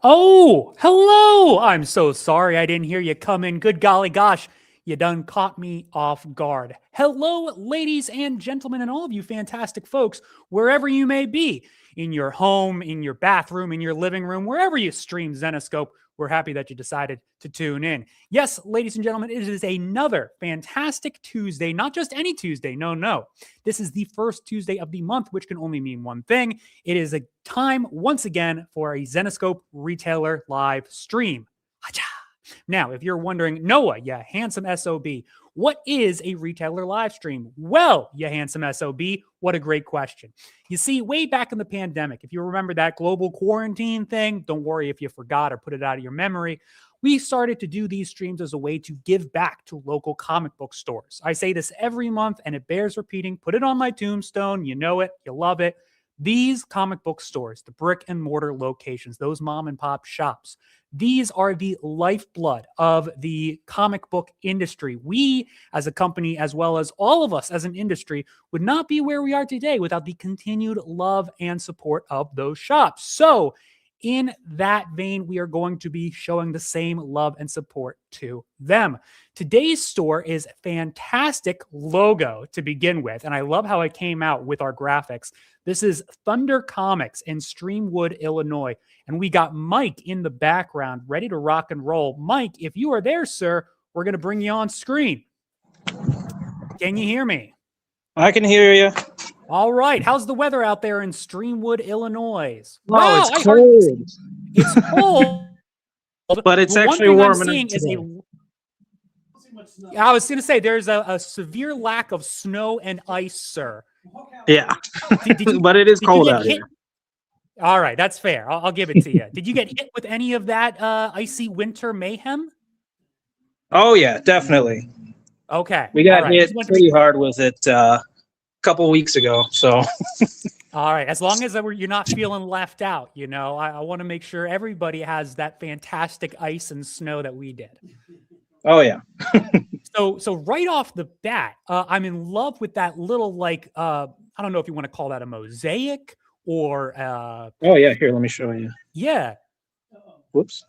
Oh, hello. I'm so sorry I didn't hear you come in. Good golly gosh, you done caught me off guard. Hello, ladies and gentlemen, and all of you fantastic folks, wherever you may be, in your home, in your bathroom, in your living room, wherever you stream Zenoscope. We're happy that you decided to tune in. Yes, ladies and gentlemen, it is another fantastic Tuesday, not just any Tuesday. No, no. This is the first Tuesday of the month, which can only mean one thing. It is a time once again for a Zenoscope retailer live stream. Now, if you're wondering, Noah, you handsome SOB, what is a retailer live stream? Well, you handsome SOB, what a great question. You see, way back in the pandemic, if you remember that global quarantine thing, don't worry if you forgot or put it out of your memory. We started to do these streams as a way to give back to local comic book stores. I say this every month and it bears repeating. Put it on my tombstone. You know it. You love it. These comic book stores, the brick and mortar locations, those mom and pop shops, these are the lifeblood of the comic book industry. We, as a company, as well as all of us as an industry, would not be where we are today without the continued love and support of those shops. So, in that vein, we are going to be showing the same love and support to them. Today's store is fantastic logo to begin with, and I love how it came out with our graphics. This is Thunder Comics in Streamwood, Illinois, and we got Mike in the background ready to rock and roll. Mike, if you are there, sir, we're going to bring you on screen. Can you hear me? I can hear you. All right. How's the weather out there in Streamwood, Illinois? Wow, it's cold. It's cold. But it's actually warm enough. I was going to say there's a severe lack of snow and ice, sir. Yeah, but it is cold out here. All right, that's fair. I'll give it to you. Did you get hit with any of that icy winter mayhem? Oh, yeah, definitely. Okay. We got hit pretty hard with it couple weeks ago, so all right, as long as you're not feeling left out, you know, I want to make sure everybody has that fantastic ice and snow that we did. Oh yeah. so right off the bat, I'm in love with that little, like, I don't know if you want to call that a mosaic or oh yeah, here, let me show you. Yeah. Whoops.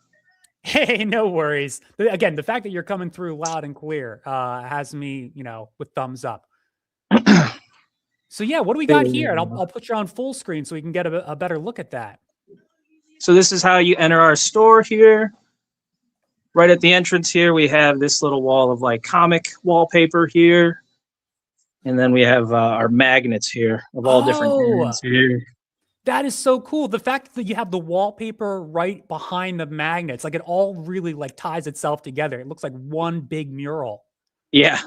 Hey, no worries. Again, the fact that you're coming through loud and clear has me, you know, with thumbs up. So yeah, what do we got here? And I'll put you on full screen so we can get a better look at that. So this is how you enter our store here. Right at the entrance here, we have this little wall of like comic wallpaper here. And then we have our magnets here of all different brands here. That is so cool. The fact that you have the wallpaper right behind the magnets, like it all really like ties itself together. It looks like one big mural. Yeah.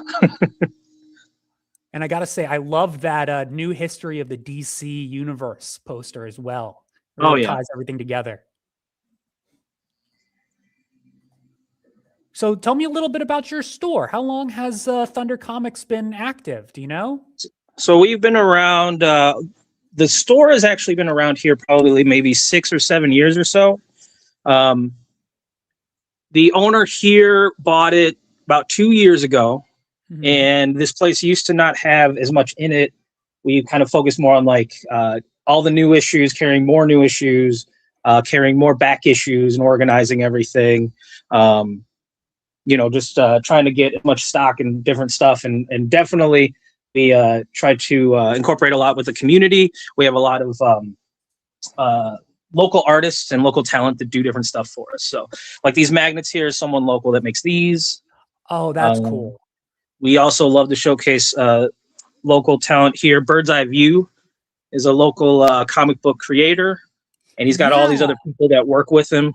And I got to say, I love that new history of the DC universe poster as well. It really ties everything together. So tell me a little bit about your store. How long has Thunder Comics been active? Do you know? So we've been around, the store has actually been around here probably maybe 6 or 7 years or so. The owner here bought it about 2 years ago. Mm-hmm. And this place used to not have as much in it. We kind of focused more on like all the new issues, carrying more new issues, carrying more back issues and organizing everything. You know, just trying to get as much stock and different stuff. And definitely we try to incorporate a lot with the community. We have a lot of local artists and local talent that do different stuff for us. So like these magnets here is someone local that makes these. Oh, that's cool. We also love to showcase local talent here. Bird's Eye View is a local comic book creator, and he's got all these other people that work with him.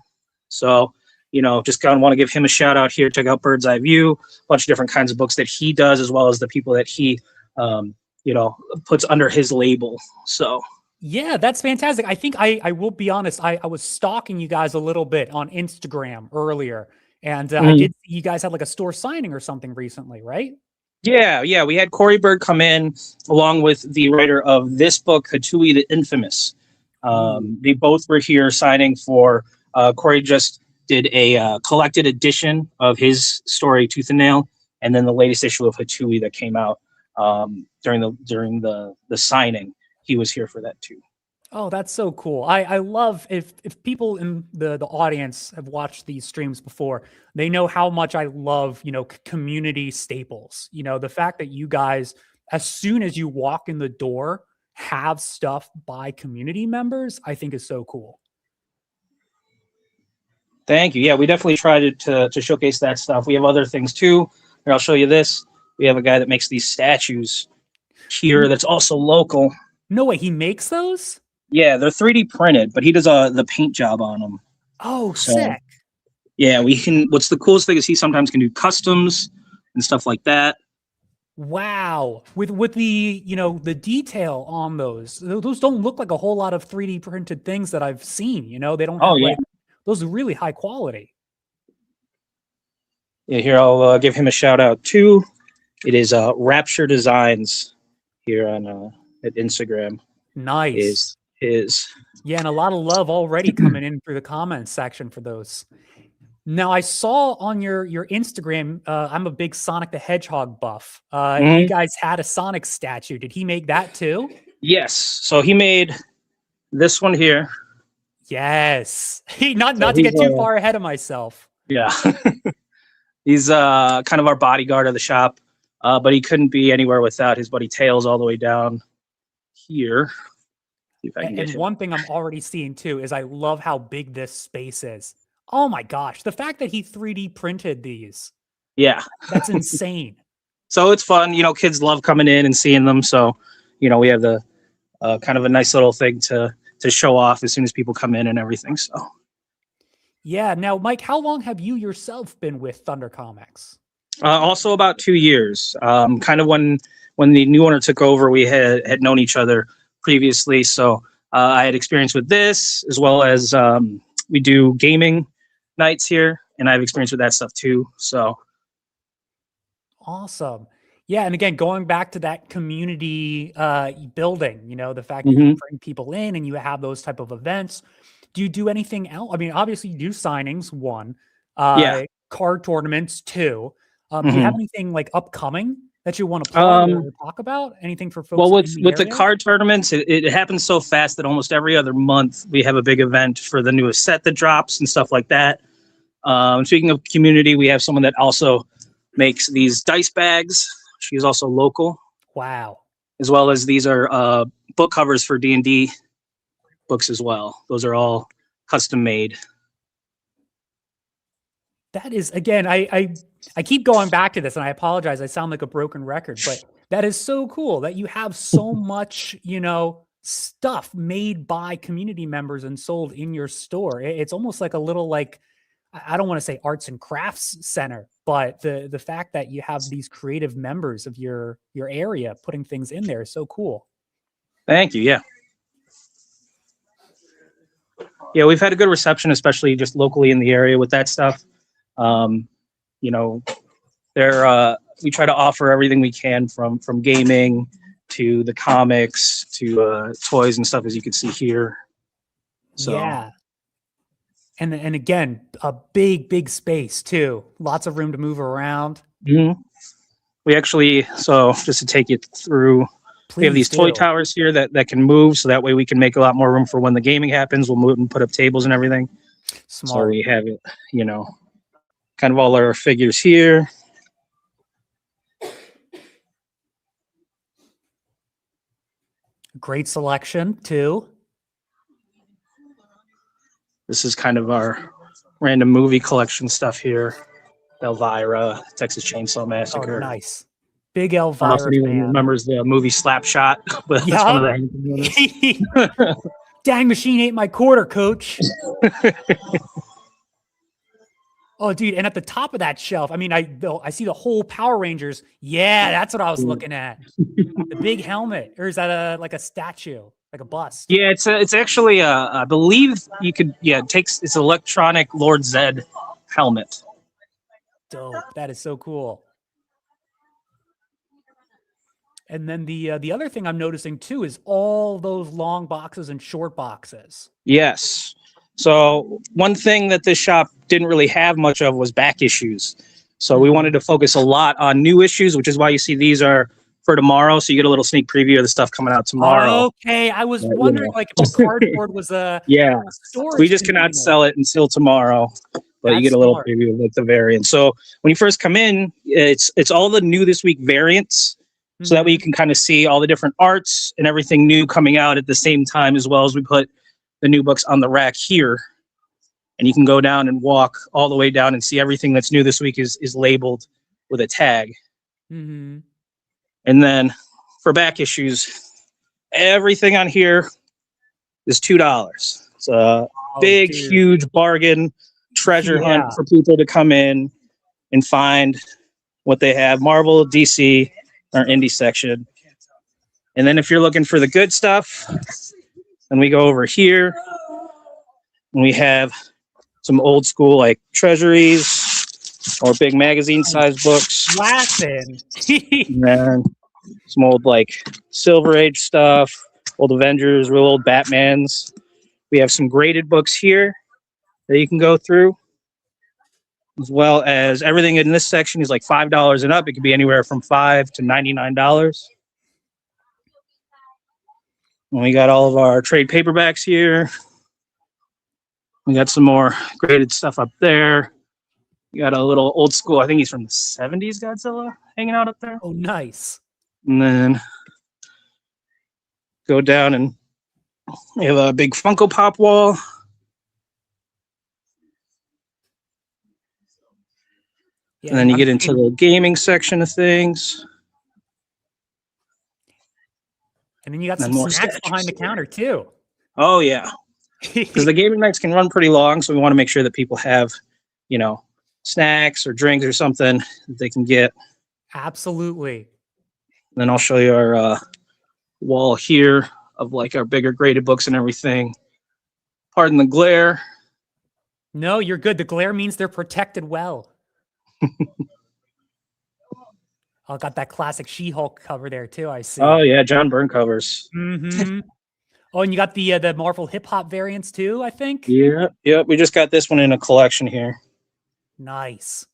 So, you know, just kind of want to give him a shout out here. Check out Bird's Eye View, a bunch of different kinds of books that he does, as well as the people that he, you know, puts under his label. So. Yeah, that's fantastic. I think I will be honest. I was stalking you guys a little bit on Instagram earlier. And I did see you guys had like a store signing or something recently, right? Yeah. We had Corey Bird come in along with the writer of this book, Hatui the Infamous. They both were here signing for, Corey just did a collected edition of his story, Tooth and Nail, and then the latest issue of Hatui that came out during the signing. He was here for that too. Oh, that's so cool. I love if people in the audience have watched these streams before, they know how much I love, community staples. The fact that you guys, as soon as you walk in the door, have stuff by community members, I think is so cool. Thank you. Yeah, we definitely try to showcase that stuff. We have other things too. Here, I'll show you this. We have a guy that makes these statues here that's also local. No way, he makes those? Yeah, they're 3D printed, but he does the paint job on them. Oh, So, sick. yeah, we can. What's the coolest thing is he sometimes can do customs and stuff like that. Wow. With the, the detail on those. Those don't look like a whole lot of 3D printed things that I've seen, they don't have Oh yeah, like those are really high quality. yeah. Here, I'll give him a shout out too. It is Rapture Designs here on at Instagram. Nice. Is his. Yeah, and a lot of love already coming in through the comments section for those. Now, I saw on your Instagram, I'm a big Sonic the Hedgehog buff. You guys had a Sonic statue. Did he make that too? Yes. So he made this one here. Yes. Not to get too far ahead of myself. Yeah. He's kind of our bodyguard of the shop, but he couldn't be anywhere without his buddy Tails all the way down here. See if I can get And him. one thing I'm already seeing too is I love how big this space is. Oh my gosh, the fact that he 3D printed these. Yeah. That's insane. So it's fun. Kids love coming in and seeing them. So, we have the kind of a nice little thing to show off as soon as people come in and everything. So. Yeah. Now, Mike, how long have you yourself been with Thunder Comics? Also about 2 years. Kind of when the new owner took over, we had known each other previously. So I had experience with this as well as we do gaming nights here, and I have experience with that stuff too. So awesome. Yeah, and again, going back to that community building, the fact that you bring people in and you have those type of events. Do you do anything else? I mean, obviously you do signings, one, card tournaments, two. Do you have anything like upcoming that you want to plug or talk about? Anything for folks? Well, with the card tournaments, it happens so fast that almost every other month we have a big event for the newest set that drops and stuff like that. Speaking of community, we have someone that also makes these dice bags. She's also local. Wow. As well as these are book covers for D&D books as well. Those are all custom made. That is, again, I keep going back to this, and I apologize. I sound like a broken record, but that is so cool that you have so much, stuff made by community members and sold in your store. It's almost like a little, like, I don't want to say arts and crafts center, but the fact that you have these creative members of your area putting things in there is so cool. Thank you. Yeah. Yeah, we've had a good reception, especially just locally in the area with that stuff. We try to offer everything we can from gaming to the comics to toys and stuff, as you can see here. So yeah. And again, a big space too. Lots of room to move around. We actually, so just to take you through, we have these toy towers here that can move, so that way we can make a lot more room for when the gaming happens. We'll move and put up tables and everything. Smart. So we have it, kind of all our figures here. Great selection too. This is kind of our random movie collection stuff here. Elvira, Texas Chainsaw Massacre. Oh, nice. Big Elvira fan. Anyone remembers the movie Slapshot? But that's one of the Dang machine ate my quarter, coach. Oh, dude. And at the top of that shelf, I mean, I see the whole Power Rangers. Yeah, that's what I was looking at. The big helmet. Or is that like a statue? Like a bust? Yeah, it's actually I believe you could it's electronic Lord Zed helmet. Dope. That is so cool. And then the other thing I'm noticing too is all those long boxes and short boxes. Yes. So one thing that this shop didn't really have much of was back issues. So we wanted to focus a lot on new issues, which is why you see these are for tomorrow, so you get a little sneak preview of the stuff coming out tomorrow. Okay, I was But, wondering like if the cardboard was a yeah, storage. we just cannot sell it until tomorrow, but you That's get a little smart. preview of like the variants. So when you first come in, it's all the new this week variants, so that way you can kind of see all the different arts and everything new coming out at the same time, as well as we put the new books on the rack here, and you can go down and walk all the way down and see everything that's new this week is labeled with a tag. Mm-hmm. And then for back issues, everything on here is $2. It's a big, huge bargain treasure hunt for people to come in and find what they have. Marvel, DC, our indie section. And then if you're looking for the good stuff, then we go over here and we have some old school like treasuries or big magazine size books. Laughing. And then some old like Silver Age stuff, old Avengers, real old Batmans. We have some graded books here that you can go through, as well as everything in this section is like $5 and up. It could be anywhere from $5 to $99. And we got all of our trade paperbacks here. We got some more graded stuff up there. We got a little old school, I think he's from the 70s Godzilla hanging out up there. Oh, nice. And then go down and we have a big Funko Pop wall. Yeah, And then you get into the gaming section of things. And then you got some snacks behind the counter too. Oh, yeah. Because the gaming nights can run pretty long, so we want to make sure that people have, you know, snacks or drinks or something that they can get. Absolutely. And then I'll show you our wall here of like our bigger graded books and everything. Pardon the glare. No, you're good. The glare means they're protected well. Oh, got that classic She-Hulk cover there too, I see. Oh, yeah, John Byrne covers. Mm-hmm. Oh, and you got the Marvel hip-hop variants too, I think? Yeah, we just got this one in a collection here. Nice.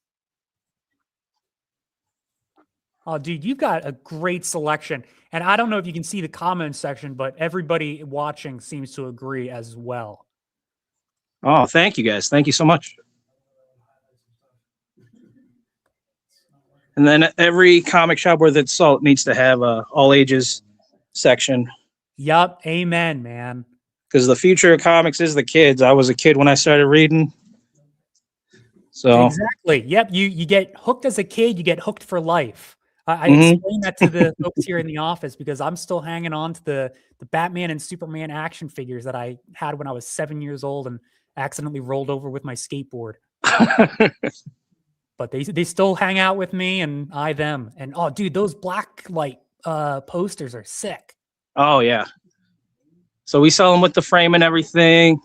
Oh, dude, you've got a great selection. And I don't know if you can see the comments section, but everybody watching seems to agree as well. Oh, thank you guys. Thank you so much. And then every comic shop worth its salt needs to have a all ages section. Yup. Amen, man. Because the future of comics is the kids. I was a kid when I started reading. So exactly. Yep. You get hooked as a kid, you get hooked for life. I explain that to the folks here in the office because I'm still hanging on to the Batman and Superman action figures that I had when I was 7 years old and accidentally rolled over with my skateboard. But they still hang out with me and I them. And oh, dude, those black light posters are sick. Oh yeah. So we sell them with the frame and everything.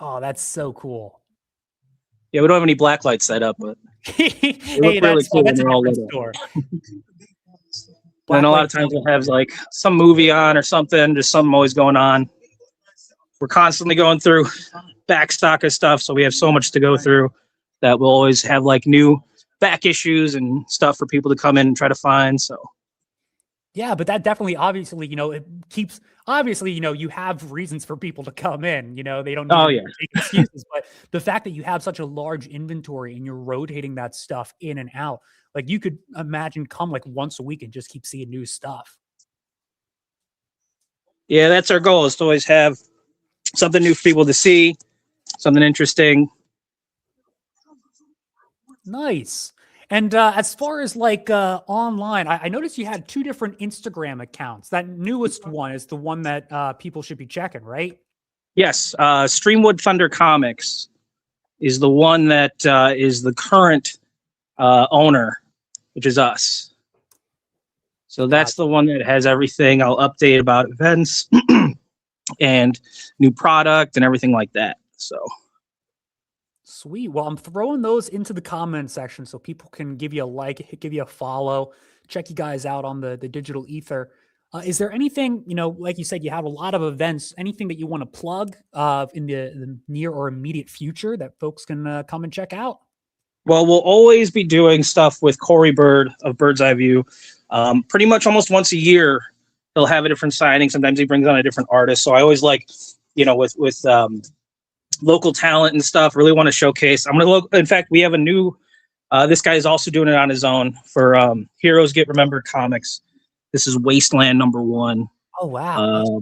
Oh, that's so cool. Yeah, we don't have any black lights set up, but hey, that's a different store. And a lot of times we'll have like some movie on or something, just something always going on. We're constantly going through back stock of stuff, so we have so much to go through that we'll always have like new back issues and stuff for people to come in and try to find. So yeah, but that definitely, obviously, it keeps, obviously, you have reasons for people to come in, they don't need to take excuses, but the fact that you have such a large inventory and you're rotating that stuff in and out, like you could imagine come like once a week and just keep seeing new stuff. Yeah, that's our goal, is to always have something new for people to see, something interesting. Nice. And as far as like online, I noticed you had 2 different Instagram accounts. That newest one is the one that people should be checking, right? Yes. Streamwood Thunder Comics is the one that is the current owner, which is us. So that's the one that has everything. I'll update about events and new product and everything like that. So sweet. Well, I'm throwing those into the comment section so people can give you a like, give you a follow, check you guys out on the digital ether. Is there anything, like you said, you have a lot of events, anything that you want to plug in the near or immediate future that folks can come and check out? Well, we'll always be doing stuff with Corey Bird of Bird's Eye View. Pretty much almost once a year, he'll have a different signing. Sometimes he brings on a different artist. So I always like, with local talent and stuff. Really want to showcase. I'm gonna look. In fact, we have a new. This guy is also doing it on his own for Heroes Get Remembered Comics. This is Wasteland #1. Oh wow!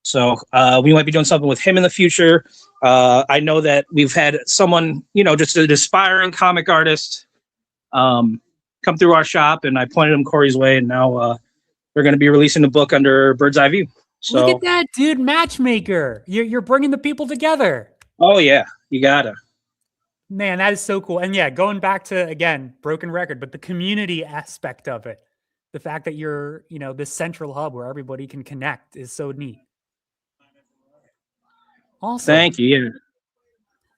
So we might be doing something with him in the future. I know that we've had someone, just an aspiring comic artist, come through our shop, and I pointed him Corey's way, and now they're going to be releasing the book under Bird's Eye View. So, look at that, dude! Matchmaker, you're bringing the people together. Oh yeah, you gotta. Man, that is so cool. And yeah, going back to, again, broken record, but the community aspect of it, the fact that you're, this central hub where everybody can connect is so neat. Awesome. Thank you. Yeah.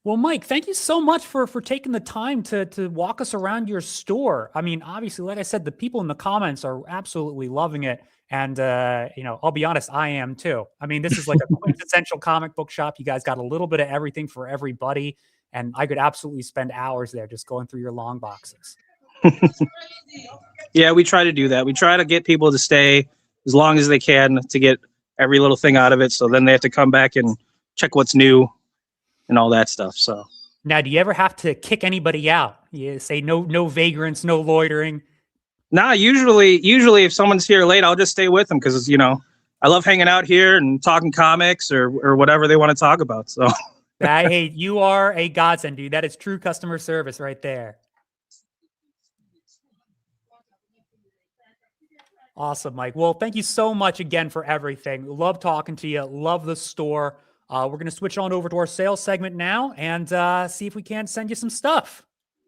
Well, Mike, thank you so much for taking the time to walk us around your store. I mean, obviously, like I said, the people in the comments are absolutely loving it. And, I'll be honest, I am too. I mean, this is like a quintessential comic book shop. You guys got a little bit of everything for everybody. And I could absolutely spend hours there just going through your long boxes. Yeah, we try to do that. We try to get people to stay as long as they can to get every little thing out of it. So then they have to come back and check what's new and all that stuff. So now, do you ever have to kick anybody out? You say no vagrants, no loitering. Nah, usually if someone's here late, I'll just stay with them because I love hanging out here and talking comics or whatever they want to talk about. So hey, you are a godsend, dude. That is true customer service right there. Awesome, Mike. Well, thank you so much again for everything. Love talking to you. Love the store. We're going to switch on over to our sales segment now and see if we can send you some stuff.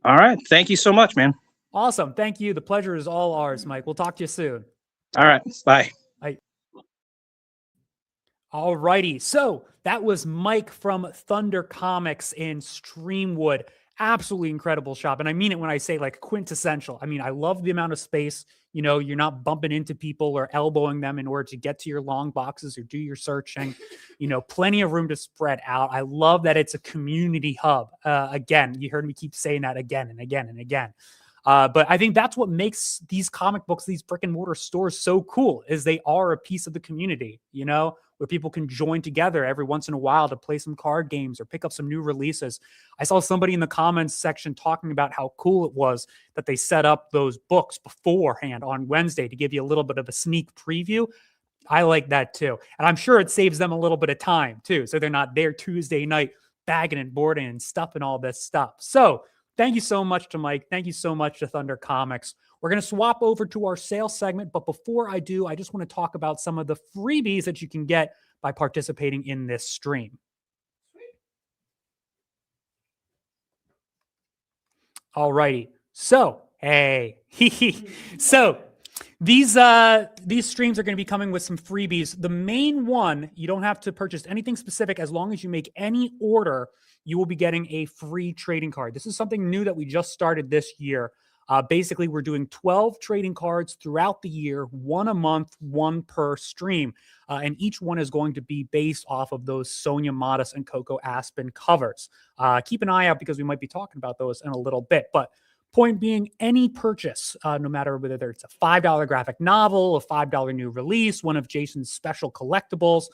All right. Thank you so much, man. Awesome. Thank you. The pleasure is all ours, Mike. We'll talk to you soon. All right. Bye. Bye. All righty. So that was Mike from Thunder Comics in Streamwood. Absolutely incredible shop. And I mean it when I say like quintessential. I mean, I love the amount of space. You're not bumping into people or elbowing them in order to get to your long boxes or do your searching. Plenty of room to spread out. I love that it's a community hub. Again, you heard me keep saying that again and again and again. But I think that's what makes these comic books, these brick and mortar stores so cool, is they are a piece of the community, where people can join together every once in a while to play some card games or pick up some new releases. I saw somebody in the comments section talking about how cool it was that they set up those books beforehand on Wednesday to give you a little bit of a sneak preview. I like that too. And I'm sure it saves them a little bit of time too. So they're not there Tuesday night bagging and boarding and stuffing all this stuff. So thank you so much to Mike. Thank you so much to Thunder Comics. We're going to swap over to our sales segment. But before I do, I just want to talk about some of the freebies that you can get by participating in this stream. All righty. So, hey, so these streams are going to be coming with some freebies. The main one, you don't have to purchase anything specific. As long as you make any order, you will be getting a free trading card. This is something new that we just started this year. Basically, we're doing 12 trading cards throughout the year, one a month, one per stream. And each one is going to be based off of those Sonia Modis and Coco Aspen covers. Keep an eye out because we might be talking about those in a little bit. But point being, any purchase, no matter whether it's a $5 graphic novel, a $5 new release, one of Jason's special collectibles,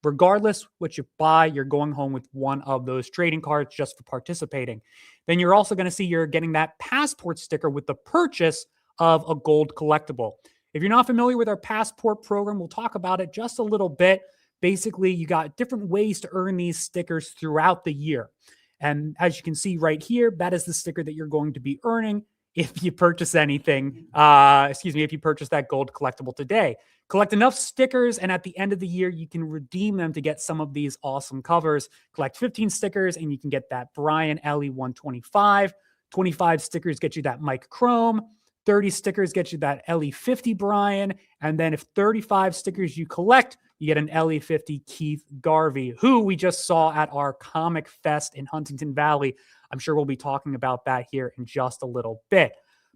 regardless what you buy, you're going home with one of those trading cards just for participating. Then you're also going to see you're getting that passport sticker with the purchase of a gold collectible. If you're not familiar with our passport program, we'll talk about it just a little bit. Basically, you got different ways to earn these stickers throughout the year. And as you can see right here, that is the sticker that you're going to be earning if you purchase anything. If you purchase that gold collectible today. Collect enough stickers, and at the end of the year, you can redeem them to get some of these awesome covers. Collect 15 stickers, and you can get that Brian Ellie 125. 25 stickers get you that Mike Chrome. 30 stickers get you that Ellie 50 Brian. And then if 35 stickers you collect, you get an Ellie 50 Keith Garvey, who we just saw at our Comic Fest in Huntington Valley. I'm sure we'll be talking about that here in just a little bit.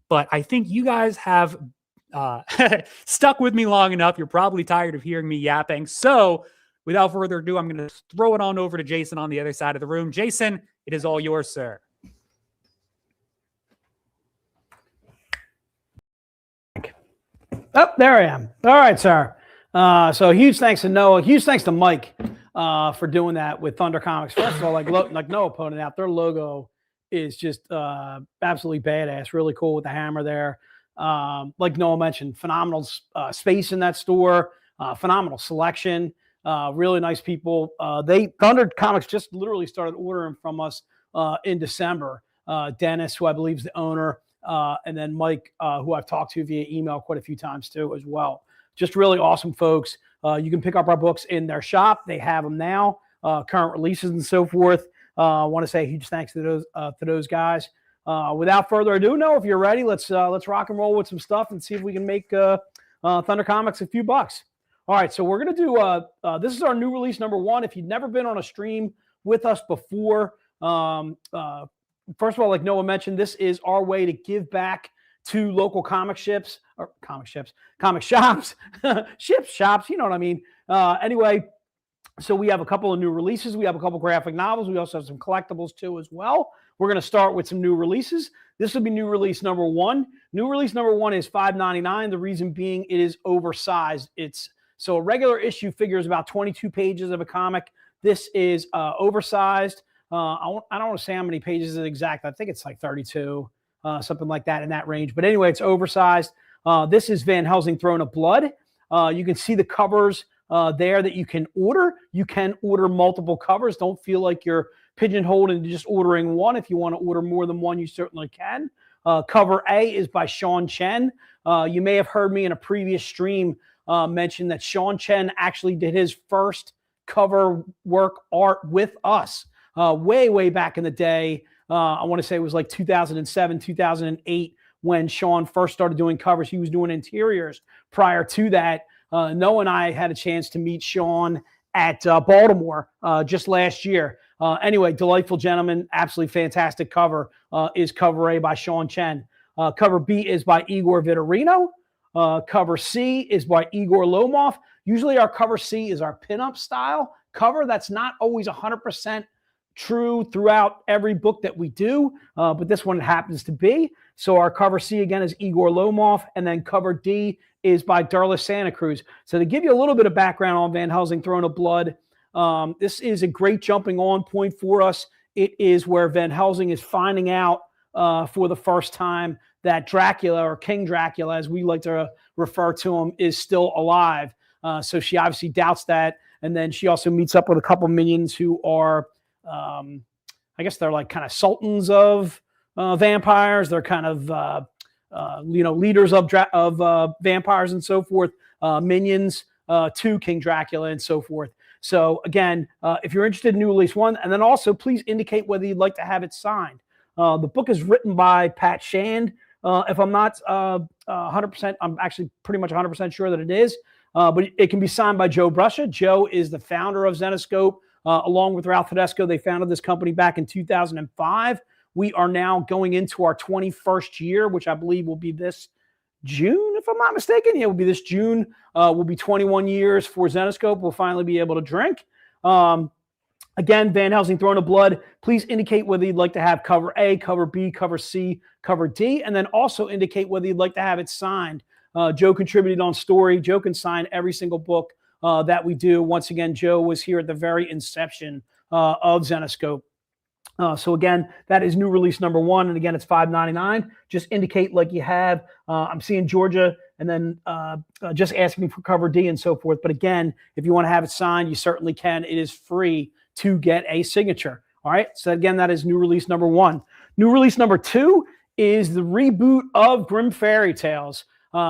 But I think you guys have stuck with me long enough. You're probably tired of hearing me yapping. So without further ado, I'm going to throw it on over to Jason on the other side of the room. Jason, it is all yours, sir. Oh, there I am. All right, sir. So huge thanks to Noah. Huge thanks to Mike for doing that with Thunder Comics. First of all, like Noah pointed out, their logo is just absolutely badass. Really cool with the hammer there. Like Noah mentioned, phenomenal space in that store. Phenomenal selection. Really nice people. Thunder Comics just literally started ordering from us in December. Dennis, who I believe is the owner, and then Mike, who I've talked to via email quite a few times too as well. Just really awesome folks. You can pick up our books in their shop. They have them now, current releases and so forth. I want to say a huge thanks to those guys. Without further ado, Noah, if you're ready, let's rock and roll with some stuff and see if we can make Thunder Comics a few bucks. All right, so we're gonna do this is our new release number 1. If you've never been on a stream with us before, first of all, like Noah mentioned, this is our way to give back to local comic shops, shops, you know what I mean? Anyway, so we have a couple of new releases. We have a couple graphic novels. We also have some collectibles too as well. We're going to start with some new releases. This will be new release number 1. New release number 1 is $5.99. The reason being it is oversized. So a regular issue figures about 22 pages of a comic. This is oversized. I don't want to say how many pages is exact. I think it's like 32, something like that in that range. But anyway, it's oversized. This is Van Helsing Throne of Blood. You can see the covers there that you can order. You can order multiple covers. Don't feel like you're pigeonholed into just ordering one. If you want to order more than one, you certainly can. Cover A is by Sean Chen. You may have heard me in a previous stream mention that Sean Chen actually did his first cover work art with us way back in the day. I want to say it was like 2007, 2008 when Sean first started doing covers. He was doing interiors. Prior to that, Noah and I had a chance to meet Sean at Baltimore just last year. Anyway, delightful gentleman, absolutely fantastic cover is Cover A by Sean Chen. Cover B is by Igor Vitorino. Cover C is by Igor Lomov. Usually our cover C is our pinup style cover. That's not always 100% true throughout every book that we do, but this one happens to be. So our cover C again is Igor Lomov, and then cover D is by Darla Santa Cruz. So to give you a little bit of background on Van Helsing Throne of Blood, this is a great jumping on point for us. It is where Van Helsing is finding out for the first time that Dracula, or King Dracula, as we like to refer to him, is still alive. So she obviously doubts that. And then she also meets up with a couple minions who are, I guess they're like kind of sultans of vampires. They're kind of, leaders of vampires and so forth, minions to King Dracula and so forth. So again, if you're interested in new release 1, and then also please indicate whether you'd like to have it signed. The book is written by Pat Shand. If I'm not 100%, I'm actually pretty much 100% sure that it is. But it can be signed by Joe Bruscia. Joe is the founder of Zenescope. Along with Ralph Tedesco, they founded this company back in 2005. We are now going into our 21st year, which I believe will be this June, if I'm not mistaken. Yeah, it will be this June. Will be 21 years for Zenescope. We'll finally be able to drink. Again, Van Helsing Throne of Blood. Please indicate whether you'd like to have cover A, cover B, cover C, cover D, and then also indicate whether you'd like to have it signed. Joe contributed on story. Joe can sign every single book that we do. Once again, Joe was here at the very inception of Zenescope. So again, that is new release number 1. And again, it's $5.99. Just indicate like you have. I'm seeing Georgia, and then just asking for cover D and so forth. But again, if you want to have it signed, you certainly can. It is free to get a signature. All right. So again, that is new release number 1. New release number 2 is the reboot of Grim Fairy Tales.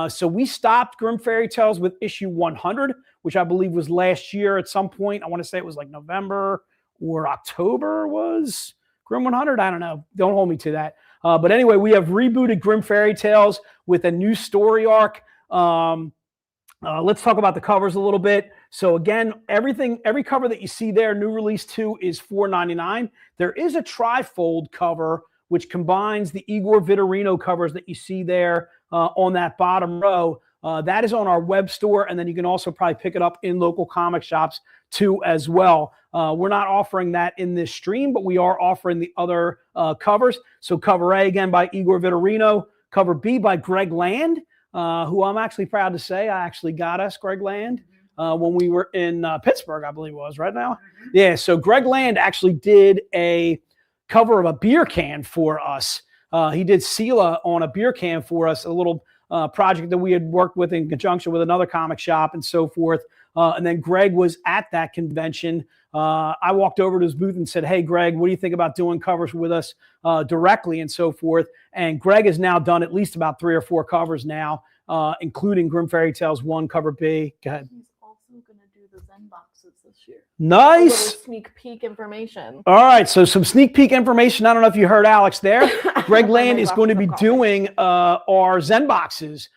So we stopped Grim Fairy Tales with issue 100, which I believe was last year at some point. I want to say it was like November or October was Grim 100. I don't know. Don't hold me to that. But anyway, we have rebooted Grim Fairy Tales with a new story arc. Let's talk about the covers a little bit. So again, every cover that you see there, new release 2 is $4.99. There is a trifold cover, which combines the Igor Vitorino covers that you see there on that bottom row. That is on our web store, and then you can also probably pick it up in local comic shops too as well. We're not offering that in this stream, but we are offering the other covers. So cover A, again, by Igor Vitorino. Cover B by Greg Land. who I'm actually proud to say I actually got us, Greg Land, when we were in Pittsburgh, I believe it was, right now? Yeah, so Greg Land actually did a cover of a beer can for us. He did Sela on a beer can for us, a little project that we had worked with in conjunction with another comic shop and so forth. And then Greg was at that convention. I walked over to his booth and said, hey, Greg, what do you think about doing covers with us directly and so forth? And Greg has now done at least about 3 or 4 covers now, including Grim Fairy Tales 1, cover B. Go ahead. He's also going to do the Zen boxes this year. Nice. Sneak peek information. All right, so some sneak peek information. I don't know if you heard Alex there. Greg Land is going to be doing our Zen boxes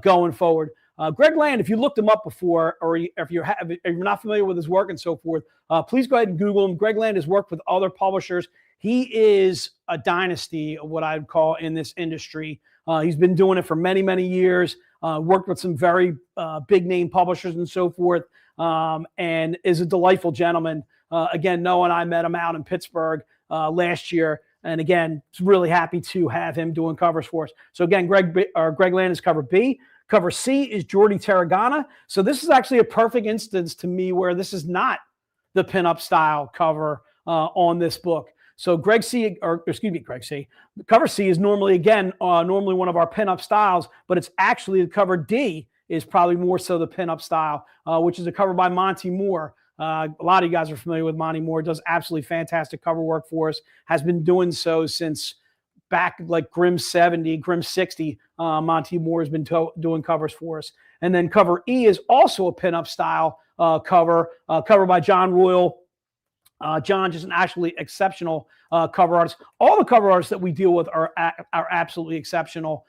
going forward. Greg Land, if you looked him up before, or if you're not familiar with his work and so forth, please go ahead and Google him. Greg Land has worked with other publishers. He is a dynasty of what I'd call in this industry. He's been doing it for many, many years, worked with some very big name publishers and so forth, and is a delightful gentleman. Again, Noah and I met him out in Pittsburgh last year. And again, really happy to have him doing covers for us. So again, Greg Land is cover B. Cover C is Jordi Tarragona. So this is actually a perfect instance to me where this is not the pinup style cover on this book. So Cover C is normally, again, normally one of our pinup styles, but it's actually the cover D is probably more so the pinup style, which is a cover by Monty Moore. A lot of you guys are familiar with Monty Moore. Does absolutely fantastic cover work for us. Has been doing so since back like Grimm 70, Grimm 60. Monty Moore has been doing covers for us. And then cover E is also a pinup style cover by John Royal. John, just an actually exceptional cover artist. All the cover artists that we deal with are absolutely exceptional.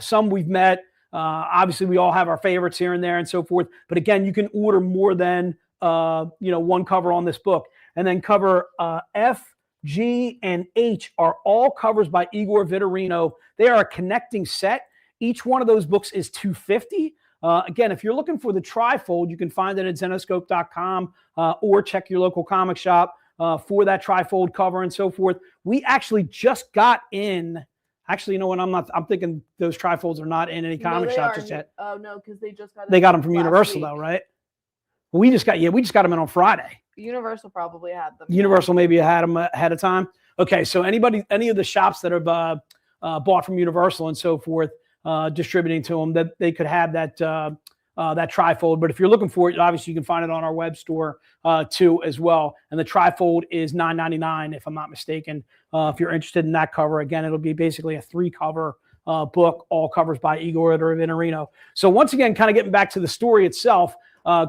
Some we've met. Obviously, we all have our favorites here and there and so forth. But again, you can order more than one cover on this book. And then cover F, G, and H are all covers by Igor Vitorino. They are a connecting set. Each one of those books is $250. Again, if you're looking for the trifold, you can find it at Zenoscope.com or check your local comic shop for that trifold cover and so forth. We actually just got in. Actually, you know what? I'm thinking those trifolds are not in any comic shop just yet. Oh no, because they just got. They got them from Universal though, right? Well, we just got them in on Friday. Universal probably had them. Universal maybe had them ahead of time. Okay, so any of the shops that have bought from Universal and so forth, distributing to them, that they could have that trifold. But if you're looking for it, obviously you can find it on our web store too as well. And the trifold is $9.99 if I'm not mistaken. If you're interested in that cover, again, it'll be basically a 3-cover book, all covers by Igor Vitorino. So once again, kind of getting back to the story itself,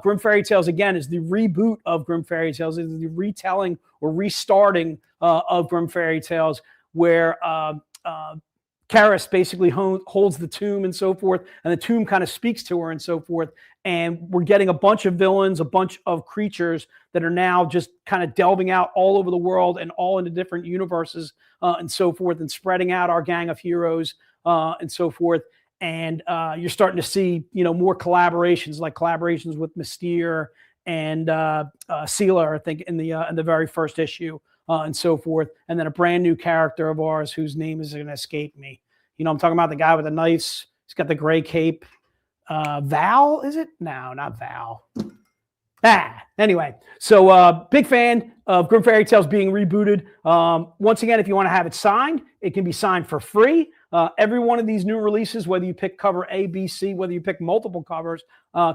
Grim Fairy Tales, again, is the reboot of Grim Fairy Tales. It's the retelling or restarting of Grim Fairy Tales, where Karis basically holds the tomb and so forth, and the tomb kind of speaks to her and so forth. And we're getting a bunch of villains, a bunch of creatures that are now just kind of delving out all over the world and all into different universes and so forth, and spreading out our gang of heroes and so forth. And you're starting to see, more collaborations, like collaborations with Mystere and Sela, I think, in the very first issue. And so forth. And then a brand new character of ours whose name is going to escape me. I'm talking about the guy with the knives. He's got the gray cape. Val, is it? No, not Val. Anyway, so big fan of Grim Fairy Tales being rebooted. Once again, if you want to have it signed, it can be signed for free. Every one of these new releases, whether you pick cover A, B, C, whether you pick multiple covers,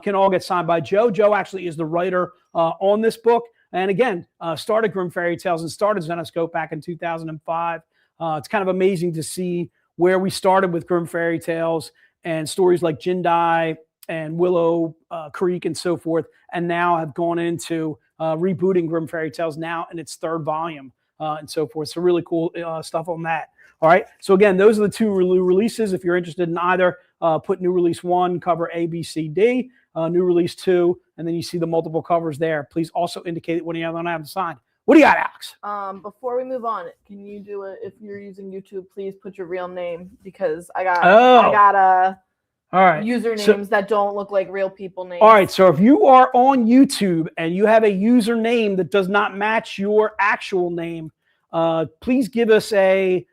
can all get signed by Joe. Joe actually is the writer on this book. And again, started Grim Fairy Tales and started Zenoscope back in 2005. It's kind of amazing to see where we started with Grim Fairy Tales and stories like Jindai and Willow Creek and so forth, and now have gone into rebooting Grim Fairy Tales now in its 3rd volume and so forth. So really cool stuff on that. All right. So again, those are the 2 releases. If you're interested in either, put new release 1, cover A, B, C, D. New release 2, and then you see the multiple covers there. Please also indicate when you have them signed. What do you got, Alex? Before we move on, can you do it if you're using YouTube? Please put your real name, because I got all right usernames that don't look like real people names. All right, so if you are on YouTube and you have a username that does not match your actual name, please give us a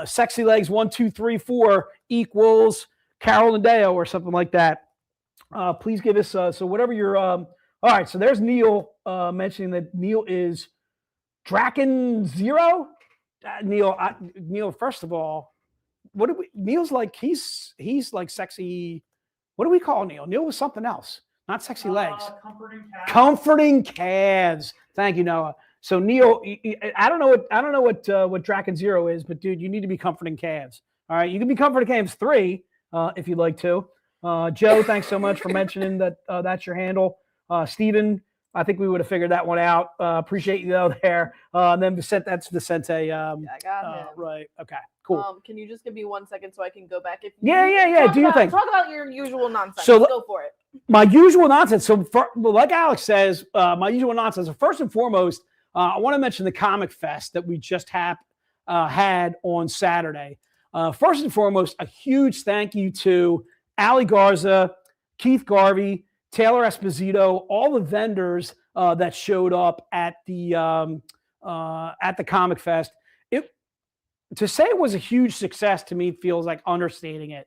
Sexy Legs 1, 2, 3, 4 equals Carol and Deo or something like that. Please give us so whatever your all right. So there's Neil mentioning that Neil is Draken 0. Neil, first of all, what do we? Neil's like he's like sexy. What do we call Neil? Neil was something else, not Sexy Legs. Comforting calves. Comforting calves. Thank you, Noah. So Neil, I don't know what Draken 0 is, but dude, you need to be comforting calves. All right, you can be comforting calves 3 if you'd like to. Joe, thanks so much for mentioning that. That's your handle. Steven, I think we would have figured that one out. Appreciate you though there. And then Vicente, that's Vicente. I got him. Right. Okay. Cool. Can you just give me 1 second so I can go back? If Yeah. Do your thing. Talk about your usual nonsense. So go for it. My usual nonsense. So, like Alex says, my usual nonsense. So first and foremost, I want to mention the Comic Fest that we just had on Saturday. First and foremost, a huge thank you to Ali Garza, Keith Garvey, Taylor Esposito, all the vendors that showed up at the Comic Fest. To say it was a huge success to me feels like understating it.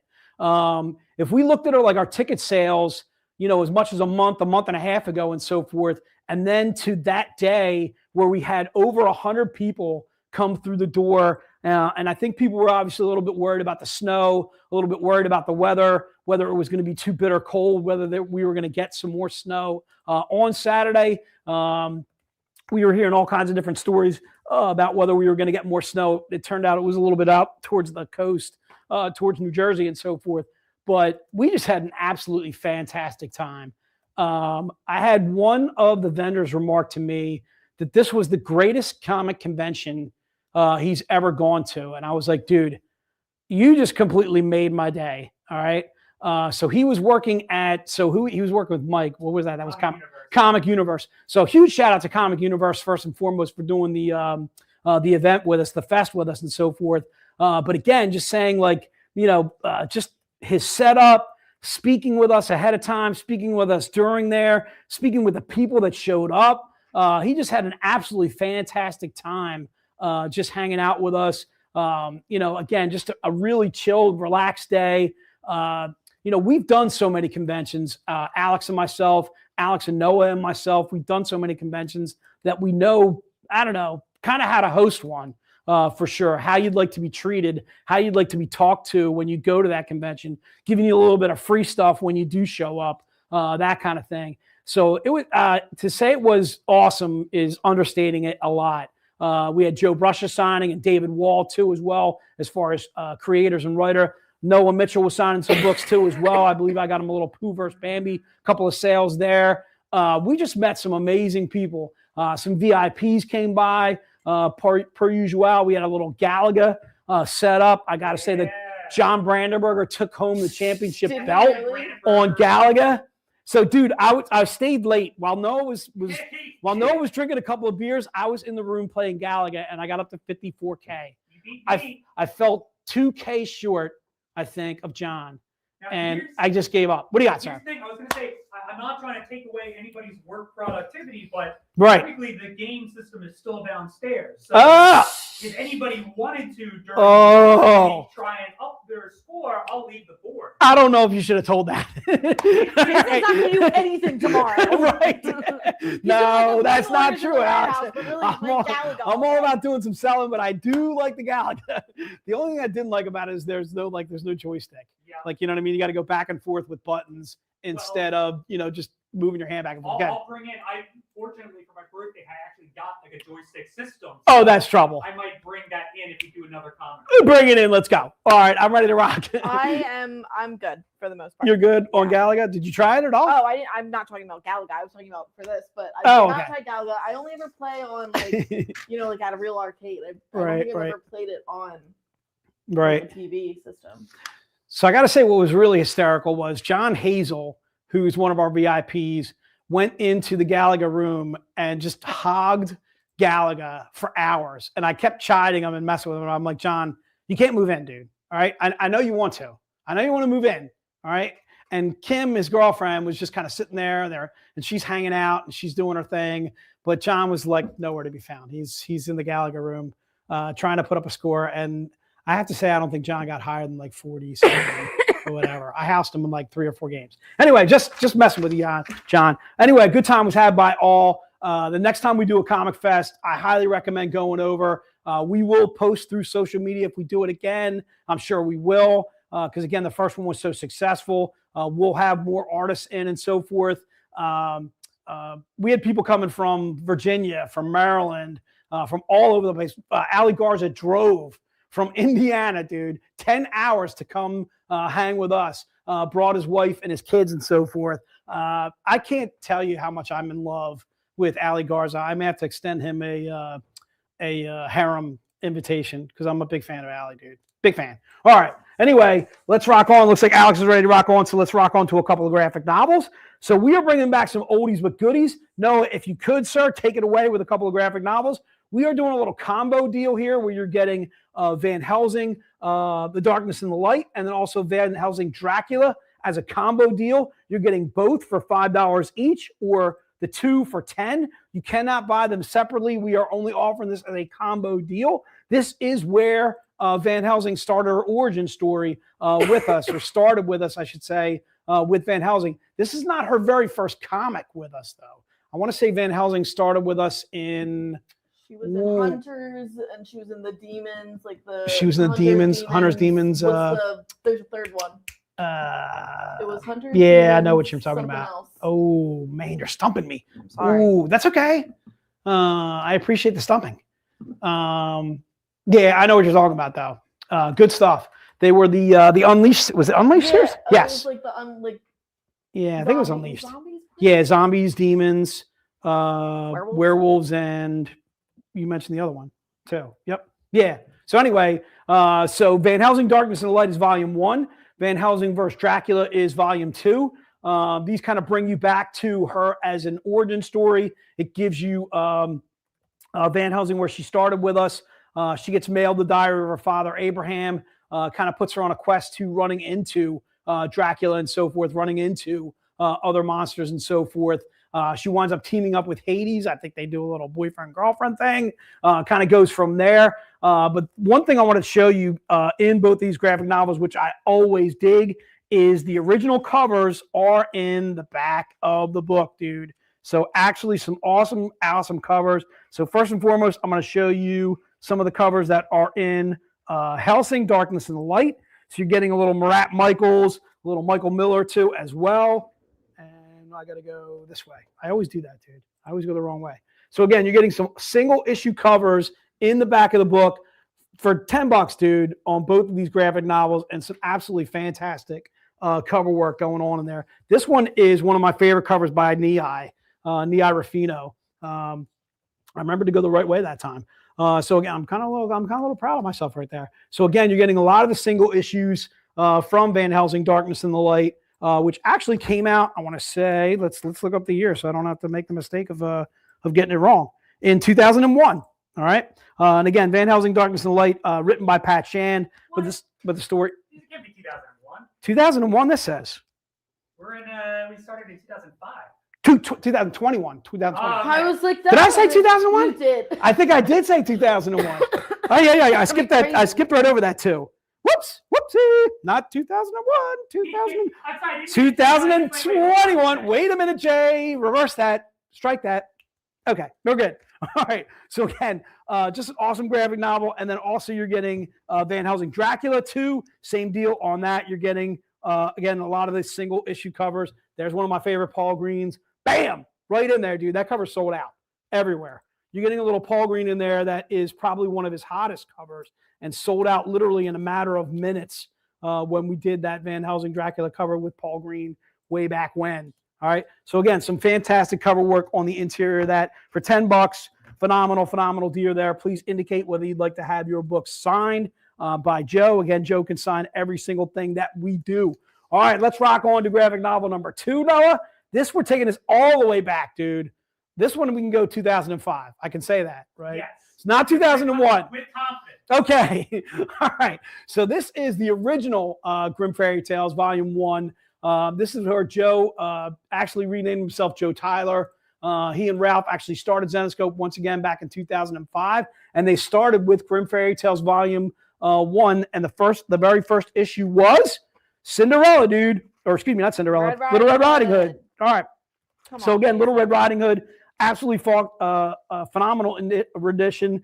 If we looked at our ticket sales, as much as a month and a half ago and so forth, and then to that day where we had over 100 people come through the door. And I think people were obviously a little bit worried about the snow, a little bit worried about the weather, whether it was going to be too bitter cold, whether we were going to get some more snow on Saturday. We were hearing all kinds of different stories about whether we were going to get more snow. It turned out it was a little bit up towards the coast, towards New Jersey and so forth. But we just had an absolutely fantastic time. I had one of the vendors remark to me that this was the greatest comic convention he's ever gone to. And I was like, dude, you just completely made my day. All right. So he was working he was working with Mike. What was that? That was Comic Universe. So huge shout out to Comic Universe first and foremost for doing the event with us, the fest with us and so forth. But again, just saying just his setup, speaking with us ahead of time, speaking with us during there, speaking with the people that showed up. He just had an absolutely fantastic time just hanging out with us. Again, just a really chilled, relaxed day. We've done so many conventions, Alex and myself, Alex and Noah and myself. We've done so many conventions that we know, kind of how to host one for sure, how you'd like to be treated, how you'd like to be talked to when you go to that convention, giving you a little bit of free stuff when you do show up, that kind of thing. So it was to say it was awesome is understating it a lot. We had Joe Brusha signing and David Wall too, as well, as far as creators and writer. Noah Mitchell was signing some books too, as well. I believe I got him a little Pooh vs. Bambi, a couple of sales there. We just met some amazing people. Some VIPs came by. Per usual, we had a little Galaga set up. I got to say that John Brandenburger took home the championship belt on Galaga. So, dude, I stayed late while Noah was drinking a couple of beers. I was in the room playing Galaga, and I got up to 54K. I felt 2K short, I think, of John, and I just gave up. What do you got, sir? Here's the thing. I was going to say, I'm not trying to take away anybody's work productivity, but technically the game system is still downstairs. So if anybody wanted to during the try and up their score, I'll leave the board. I don't know if you should have told that. It's not going to do anything tomorrow. Right. No, that's not true, Alex. I'm all about doing some selling, but I do like the Galaga. The only thing I didn't like about it is there's no joystick. Yeah. You know what I mean? You got to go back and forth with buttons instead of, just moving your hand back and forth. I'll bring in, fortunately for my birthday, I actually got a joystick system. So oh, that's trouble. I might bring that in if you do another comment. Bring it in. Let's go. All right. I'm ready to rock. I'm good for the most part. You're good on Galaga? Did you try it at all? Oh, I'm not talking about Galaga. I was talking about for this, but I did not try Galaga. I only ever play on at a real arcade. I don't think I've ever played it on a TV system. So I got to say what was really hysterical was John Hazel, who's one of our VIPs, went into the Galaga room and just hogged Galaga for hours. And I kept chiding him and messing with him. I'm like, John, you can't move in, dude. All right. I know you want to. I know you want to move in. All right. And Kim, his girlfriend, was just kind of sitting there and she's hanging out and she's doing her thing. But John was like nowhere to be found. He's in the Galaga room trying to put up a score. And I have to say, I don't think John got higher than like 40 or whatever. I housed him in like 3 or 4 games. Anyway, just messing with you, John. Anyway, a good time was had by all. The next time we do a Comic Fest, I highly recommend going over. We will post through social media if we do it again. I'm sure we will, because again, the first one was so successful. We'll have more artists in and so forth. We had people coming from Virginia, from Maryland, from all over the place. Ali Garza drove from Indiana, dude, 10 hours to come hang with us. Brought his wife and his kids and so forth. I can't tell you how much I'm in love with Ali Garza. I may have to extend him a harem invitation because I'm a big fan of Ali, dude. Big fan. All right. Anyway, let's rock on. Looks like Alex is ready to rock on, so let's rock on to a couple of graphic novels. So we are bringing back some oldies but goodies. Noah, if you could, sir, take it away with a couple of graphic novels. We are doing a little combo deal here where you're getting Van Helsing, The Darkness and the Light, and then also Van Helsing Dracula as a combo deal. You're getting both for $5 each, or the 2 for $10. You cannot buy them separately. We are only offering this as a combo deal. This is where Van Helsing started her origin story with us, or started with us, I should say, with Van Helsing. This is not her very first comic with us, though. I want to say Van Helsing started with us in... She was in Hunters, and she was in the Demons, like the... She was in the Demons, Hunters, Demons. There's a third one. It was Hunters. Yeah, Demons, I know what you're talking about. else. Oh, man, you're stumping me. I'm sorry. Oh, that's okay. I appreciate the stumping. Yeah, I know what you're talking about, though. Good stuff. They were the Unleashed. Was it Unleashed series? Yes. It was like yeah, I think it was Unleashed. Zombies? Yeah, zombies, demons, werewolves, and you mentioned the other one too. Yep. Yeah. So anyway, so Van Helsing Darkness and the Light is volume 1. Van Helsing vs. Dracula is volume 2. These kind of bring you back to her as an origin story. It gives you Van Helsing where she started with us. She gets mailed the diary of her father, Abraham, kind of puts her on a quest to running into Dracula and so forth, running into other monsters and so forth. She winds up teaming up with Hades. I think they do a little boyfriend-girlfriend thing. Kind of goes from there. But one thing I want to show you in both these graphic novels, which I always dig, is the original covers are in the back of the book, dude. So actually some awesome covers. So first and foremost, I'm going to show you some of the covers that are in Helsing, Darkness and the Light. So you're getting a little Marat Michaels, a little Michael Miller too as well. And I got to go this way. I always do that, dude. I always go the wrong way. So again, you're getting some single issue covers in the back of the book for $10, dude, on both of these graphic novels, and some absolutely fantastic cover work going on in there. This one is one of my favorite covers by Nihai Rufino. I remember to go the right way that time. So again, I'm kind of a little proud of myself right there. So again, you're getting a lot of the single issues from Van Helsing, Darkness and the Light, which actually came out, I want to say, let's look up the year so I don't have to make the mistake of getting it wrong, in 2001. All right. And again, Van Helsing, Darkness and the Light, written by Pat Shan, but the story. It can't be 2001. 2001, this says. We started in 2005. 2021. I was like, did I say 2001? You did. I think I did say 2001. Oh yeah. I skipped that. I skipped right over that too. Whoopsie. Not 2001. 2021. Wait a minute, Jay. Reverse that. Strike that. Okay, we're good. All right. So again, just an awesome graphic novel, and then also you're getting Van Helsing Dracula 2. Same deal on that. You're getting again a lot of the single issue covers. There's one of my favorite Paul Greens. Bam! Right in there, dude. That cover sold out everywhere. You're getting a little Paul Green in there that is probably one of his hottest covers, and sold out literally in a matter of minutes when we did that Van Helsing Dracula cover with Paul Green way back when. All right. So again, some fantastic cover work on the interior of that for $10. Phenomenal deal there. Please indicate whether you'd like to have your book signed by Joe. Again, Joe can sign every single thing that we do. All right, let's rock on to graphic novel number 2, Noah. This, we're taking this all the way back, dude. This one, we can go 2005. I can say that, right? Yes. It's not 2001. With confidence. Okay. All right. So this is the original Grimm Fairy Tales, Volume 1. This is where Joe actually renamed himself Joe Tyler. He and Ralph actually started Zenescope once again back in 2005. And they started with Grimm Fairy Tales Volume 1, and the very first issue was Cinderella, dude. Or excuse me, not Cinderella. Little Red Riding Hood. All right. So again, Little Red Riding Hood, absolutely phenomenal rendition.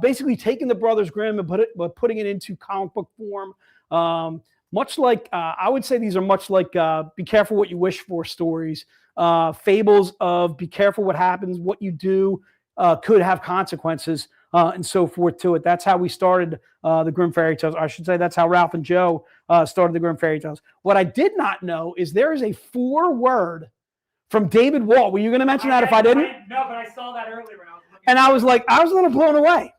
Basically taking the Brothers Grimm and putting it into comic book form. Much like, I would say these are much like Be Careful What You Wish For stories. Fables of be careful what happens, what you do could have consequences, and so forth to it. That's how we started the Grimm Fairy Tales. I should say that's how Ralph and Joe started the Grimm Fairy Tales. What I did not know is there is a 4-word from David Wall. Were you going to mention that if I didn't? No, but I saw that earlier. And I was a little blown away.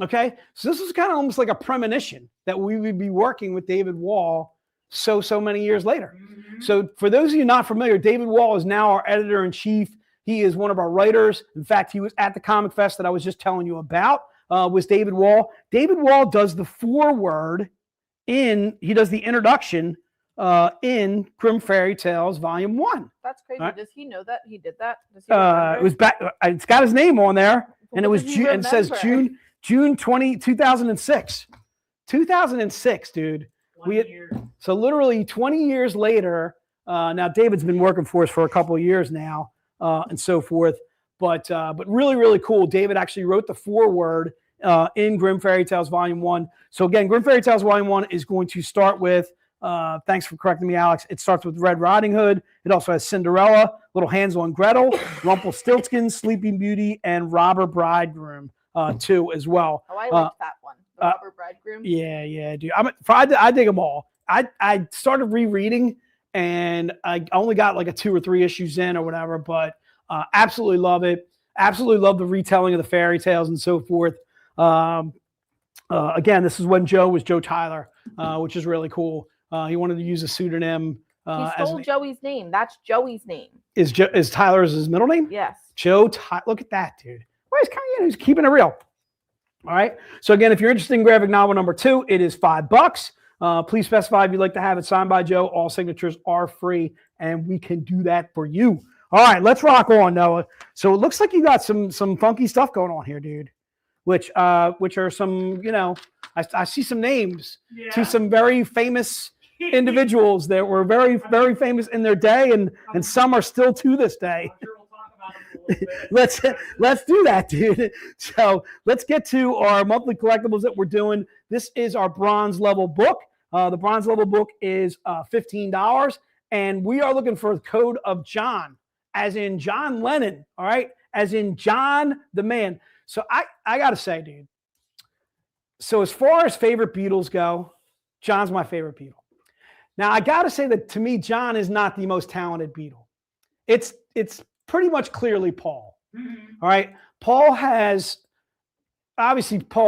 Okay. So this is kind of almost like a premonition that we would be working with David Wall so many years later. Mm-hmm. So for those of you not familiar, David Wall is now our editor-in-chief. He is one of our writers. In fact, he was at the Comic Fest that I was just telling you about, was David Wall. David Wall does the 4-word he does the introduction in Grimm Fairy Tales Volume 1. That's crazy. Right. Does he know that he did that? Does he it was back. It's got his name on there, and it was June. And it says June 2006. 2006, dude. So literally 20 years later. Now David's been working for us for a couple of years now, and so forth. But really, really cool. David actually wrote the 4-word in Grimm Fairy Tales Volume 1. So again, Grimm Fairy Tales Volume 1 is going to start with. Thanks for correcting me, Alex. It starts with Red Riding Hood. It also has Cinderella, Little Hansel and Gretel, Rumpelstiltskin, Sleeping Beauty, and Robber Bridegroom too as well. Oh, I like that one. The Robber Bridegroom. Yeah, dude. I dig them all. I started rereading, and I only got like a 2 or 3 issues in or whatever, but absolutely love it. Absolutely love the retelling of the fairy tales and so forth. Again, this is when Joe was Joe Tyler, which is really cool. He wanted to use a pseudonym. He stole Joey's name. That's Joey's name. Is Tyler's his middle name? Yes. Joe Tyler. Look at that, dude. Well, he's keeping it real. All right. So again, if you're interested in graphic novel number 2, it is $5. Please specify if you'd like to have it signed by Joe. All signatures are free, and we can do that for you. All right, let's rock on, Noah. So it looks like you got some funky stuff going on here, dude. Which are some, I see some names to some very famous individuals that were very, very famous in their day, and some are still to this day. I'm sure we'll talk about them a little bit. Let's do that, dude. So let's get to our monthly collectibles that we're doing. This is our bronze level book. The bronze level book is $15, and we are looking for the code of John, as in John Lennon. All right, as in John the man. So I gotta say, dude. So as far as favorite Beatles go, John's my favorite Beatle. Now I gotta say that to me, John is not the most talented Beatle. It's pretty much clearly Paul. Mm-hmm. All right, Paul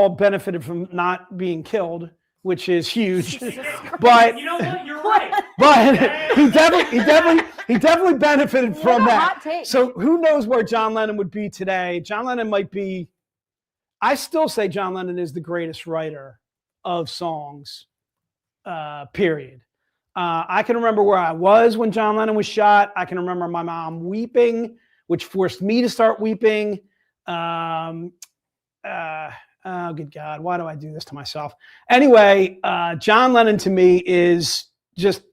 benefited from not being killed, which is huge. But you know what? You're right. But he definitely benefited from that. So who knows where John Lennon would be today? John Lennon might be. I still say John Lennon is the greatest writer of songs. Period. I can remember where I was when John Lennon was shot. I can remember my mom weeping, which forced me to start weeping. Oh, good God. Why do I do this to myself? Anyway, John Lennon to me is just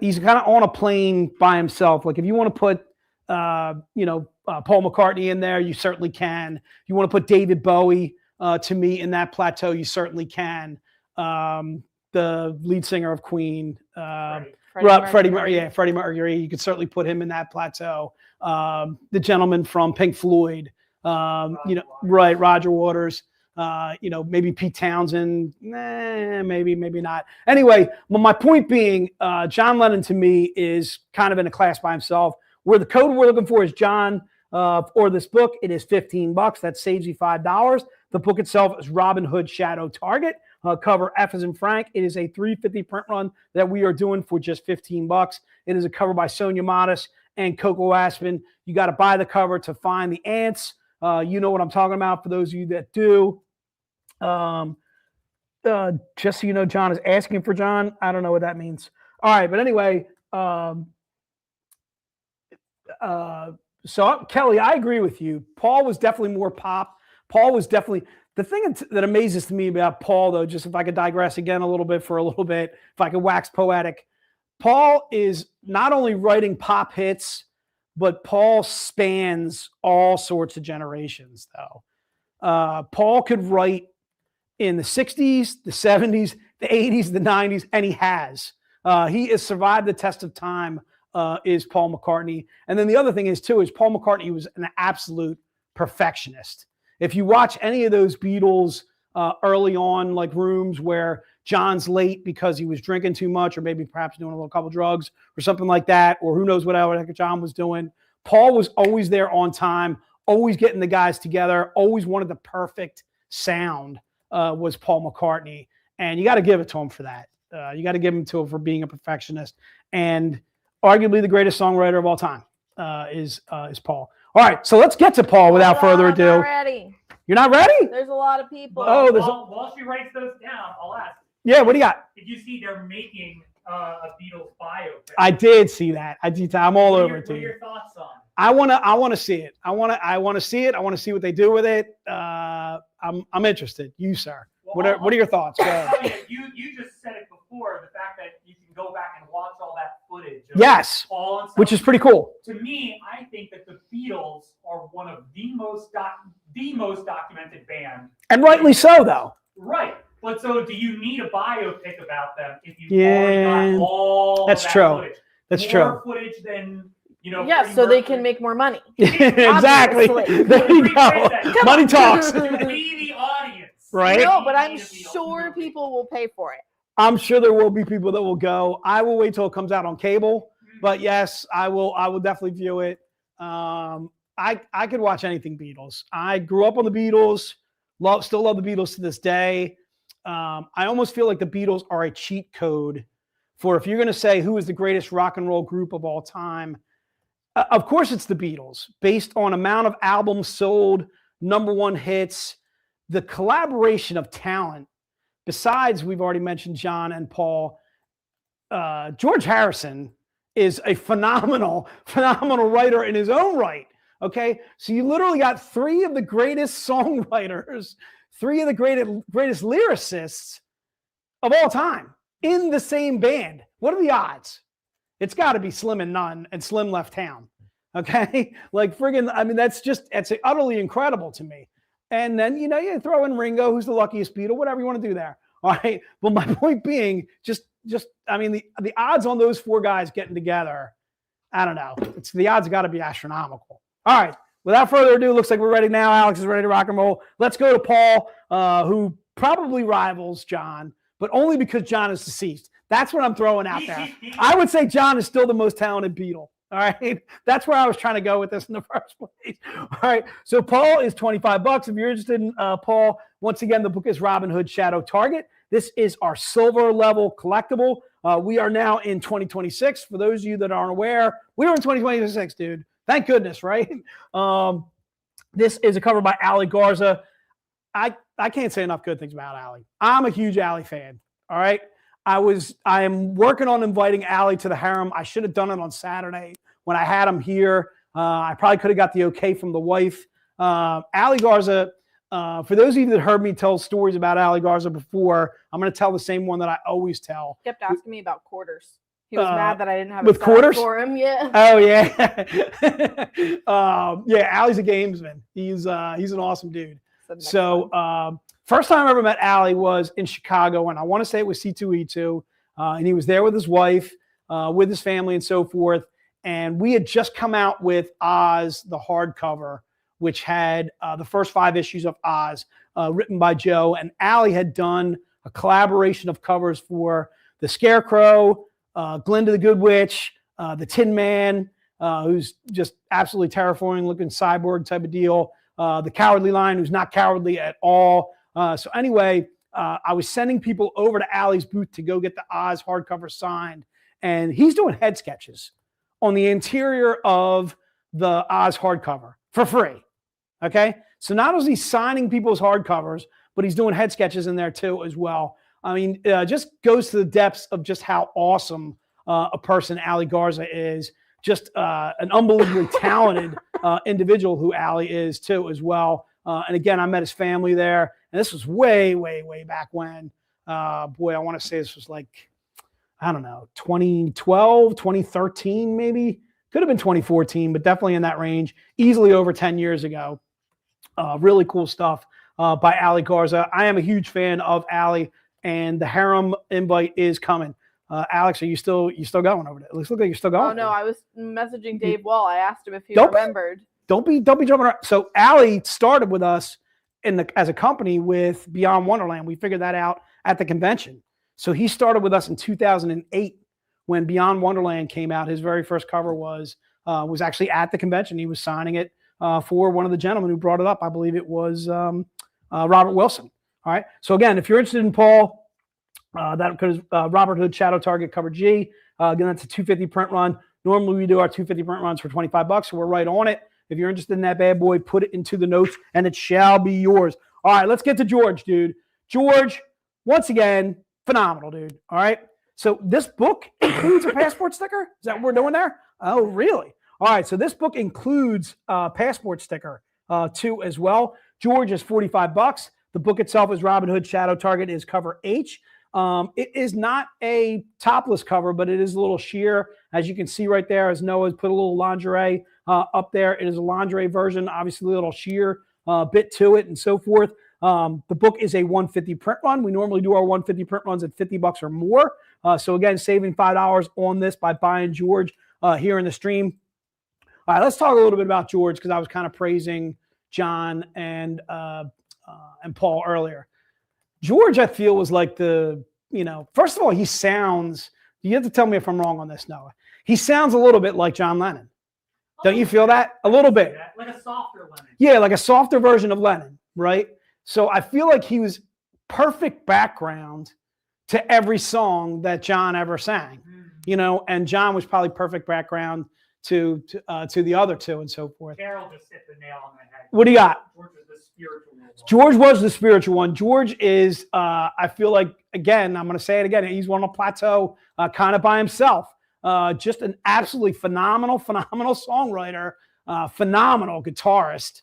he's kind of on a plane by himself. Like if you want to put, Paul McCartney in there, you certainly can. If you want to put David Bowie, to me in that plateau, you certainly can. The lead singer of Queen, Freddie Mercury, you could certainly put him in that plateau. The gentleman from Pink Floyd, Roger Waters, maybe Pete Townsend, maybe not. Anyway, my point being, John Lennon to me is kind of in a class by himself. Where the code we're looking for is John, or this book, it is $15. That saves you $5. The book itself is Robin Hood Shadow Target. Cover F as in Frank. It is a 350 print run that we are doing for just $15. It is a cover by Sonia Modis and Coco Aspen. You got to buy the cover to find the ants. You know what I'm talking about for those of you that do. Just so you know, John is asking for John. I don't know what that means. All right, but anyway, so Kelly, I agree with you. Paul was definitely more pop. Paul was definitely The thing that amazes to me about Paul, though, just if I could digress again a little bit for a little bit, if I could wax poetic, Paul is not only writing pop hits, but Paul spans all sorts of generations, though. Paul could write in the 60s, the 70s, the 80s, the 90s, and he has. He has survived the test of time, is Paul McCartney. And then the other thing is, too, is Paul McCartney was an absolute perfectionist. If you watch any of those Beatles early on, like rooms where John's late because he was drinking too much or maybe perhaps doing a little couple drugs or something like that, or who knows what John was doing, Paul was always there on time, always getting the guys together, always wanted the perfect sound, was Paul McCartney. And you got to give it to him for that. You got to give him to him for being a perfectionist. And arguably the greatest songwriter of all time is Paul. All right, so let's get to Paul without further ado. I'm not ready. You're not ready? There's a lot of people. While she writes those down, I'll ask. Yeah, what do you got? Did you see they're making a Beatles biopic? I did see that. I'm all over it. What are your thoughts on it? I want to see it. I want to see it. I want to see what they do with it. I'm interested. You, sir. Well, what are your thoughts? You just said it before, the fact that you can go back and watch all that footage. Yes, Paul and stuff. which is pretty cool. To me, I think that the Beatles are one of the most documented band. And rightly so, though. Right. But so do you need a biopic about them if you've already got all that's that true. footage? That's More true. footage than, Yeah, so they can make more money. Exactly. Obviously. There you go. Money talks. Be the audience. Right? No, but I'm sure people will pay for it. I'm sure there will be people that will go. I will wait till it comes out on cable. But yes, I will definitely view it. I could watch anything Beatles. I grew up on the Beatles. Still love the Beatles to this day. I almost feel like the Beatles are a cheat code for if you're going to say who is the greatest rock and roll group of all time. Of course, it's the Beatles, based on amount of albums sold, #1 hits, the collaboration of talent. Besides, we've already mentioned John and Paul. George Harrison is a phenomenal writer in his own right. Okay, so you literally got 3 of the greatest songwriters, 3 of the greatest lyricists of all time in the same band. What are the odds? It's got to be slim and none, and Slim left town. Okay, like friggin', I mean, that's utterly incredible to me. And then, you throw in Ringo, who's the luckiest Beatle, whatever you want to do there. All right. But my point being, I mean, the odds on those 4 guys getting together, I don't know. The odds have got to be astronomical. All right. Without further ado, looks like we're ready now. Alex is ready to rock and roll. Let's go to Paul, who probably rivals John, but only because John is deceased. That's what I'm throwing out there. I would say John is still the most talented Beatle. All right. That's where I was trying to go with this in the first place. All right. So Paul is $25. If you're interested in Paul, once again, the book is Robin Hood Shadow Target. This is our silver level collectible. We are now in 2026. For those of you that aren't aware, we are in 2026, dude. Thank goodness, right? This is a cover by Ali Garza. I can't say enough good things about Ali. I'm a huge Ali fan. All right. I am working on inviting Ali to the harem. I should have done it on Saturday when I had him here. I probably could have got the okay from the wife. Ali Garza, for those of you that heard me tell stories about Ali Garza before, I'm going to tell the same one that I always tell. He kept asking me about quarters. He was mad that I didn't have with quarters for him. Yeah. Oh yeah. Yeah. Ali's a gamesman. He's an awesome dude. So first time I ever met Ali was in Chicago, and I want to say it was C2E2, and he was there with his wife, with his family, and so forth. And we had just come out with Oz, the hardcover, which had the first 5 issues of Oz, written by Joe. And Ali had done a collaboration of covers for the Scarecrow, Glinda the Good Witch, the Tin Man, who's just absolutely terrifying looking cyborg type of deal, the Cowardly Lion, who's not cowardly at all. So anyway, I was sending people over to Ali's booth to go get the Oz hardcover signed, and he's doing head sketches on the interior of the Oz hardcover for free. Okay, so not only is he signing people's hardcovers, but he's doing head sketches in there too as well. I mean, just goes to the depths of just how awesome a person Ali Garza is. Just an unbelievably talented individual who Ali is too as well. And again, I met his family there. And this was way, way, way back when. Boy, I want to say this was like, I don't know, 2012, 2013 maybe. Could have been 2014, but definitely in that range. Easily over 10 years ago. Really cool stuff by Ali Garza. I am a huge fan of Ali, and the Harem invite is coming. Alex, are you still going over there? It looks like you're still going. Oh no, I was messaging Dave Wall. I asked him if he remembered. Don't be jumping around. So Ali started with us as a company with Beyond Wonderland. We figured that out at the convention. So he started with us in 2008 when Beyond Wonderland came out. His very first cover was actually at the convention. He was signing it for one of the gentlemen who brought it up. I believe it was Robert Wilson. All right. So again, if you're interested in Paul, that because Robert Hood Shadow Target cover G. Again, that's a 250 print run. Normally we do our 250 print runs for $25, so we're right on it. If you're interested in that bad boy, put it into the notes and it shall be yours. All right, let's get to George, dude. George, once again, phenomenal, dude. All right. So this book includes a passport sticker? Is that what we're doing there? Oh, really? All right. So this book includes a passport sticker too as well. George is $45. The book itself is Robin Hood Shadow Target, is cover H. It is not a topless cover, but it is a little sheer. As you can see right there, as Noah's put a little lingerie up there. It is a lingerie version, obviously a little sheer bit to it and so forth. The book is a 150 print run. We normally do our 150 print runs at $50 or more. So again, saving $5 on this by buying George here in the stream. All right, let's talk a little bit about George because I was kind of praising John and Paul earlier. George, I feel, was like first of all, he sounds, you have to tell me if I'm wrong on this, Noah. He sounds a little bit like John Lennon. Don't you feel that? A little bit. Like a softer Lennon. Yeah, like a softer version of Lennon, right? So I feel like he was perfect background to every song that John ever sang, and John was probably perfect background to the other two and so forth. Carol just hit the nail on the head. What do you got? George was the spiritual one. George was the spiritual one. George is, I feel like, again, I'm going to say it again, he's on a plateau kind of by himself. Just an absolutely phenomenal songwriter, phenomenal guitarist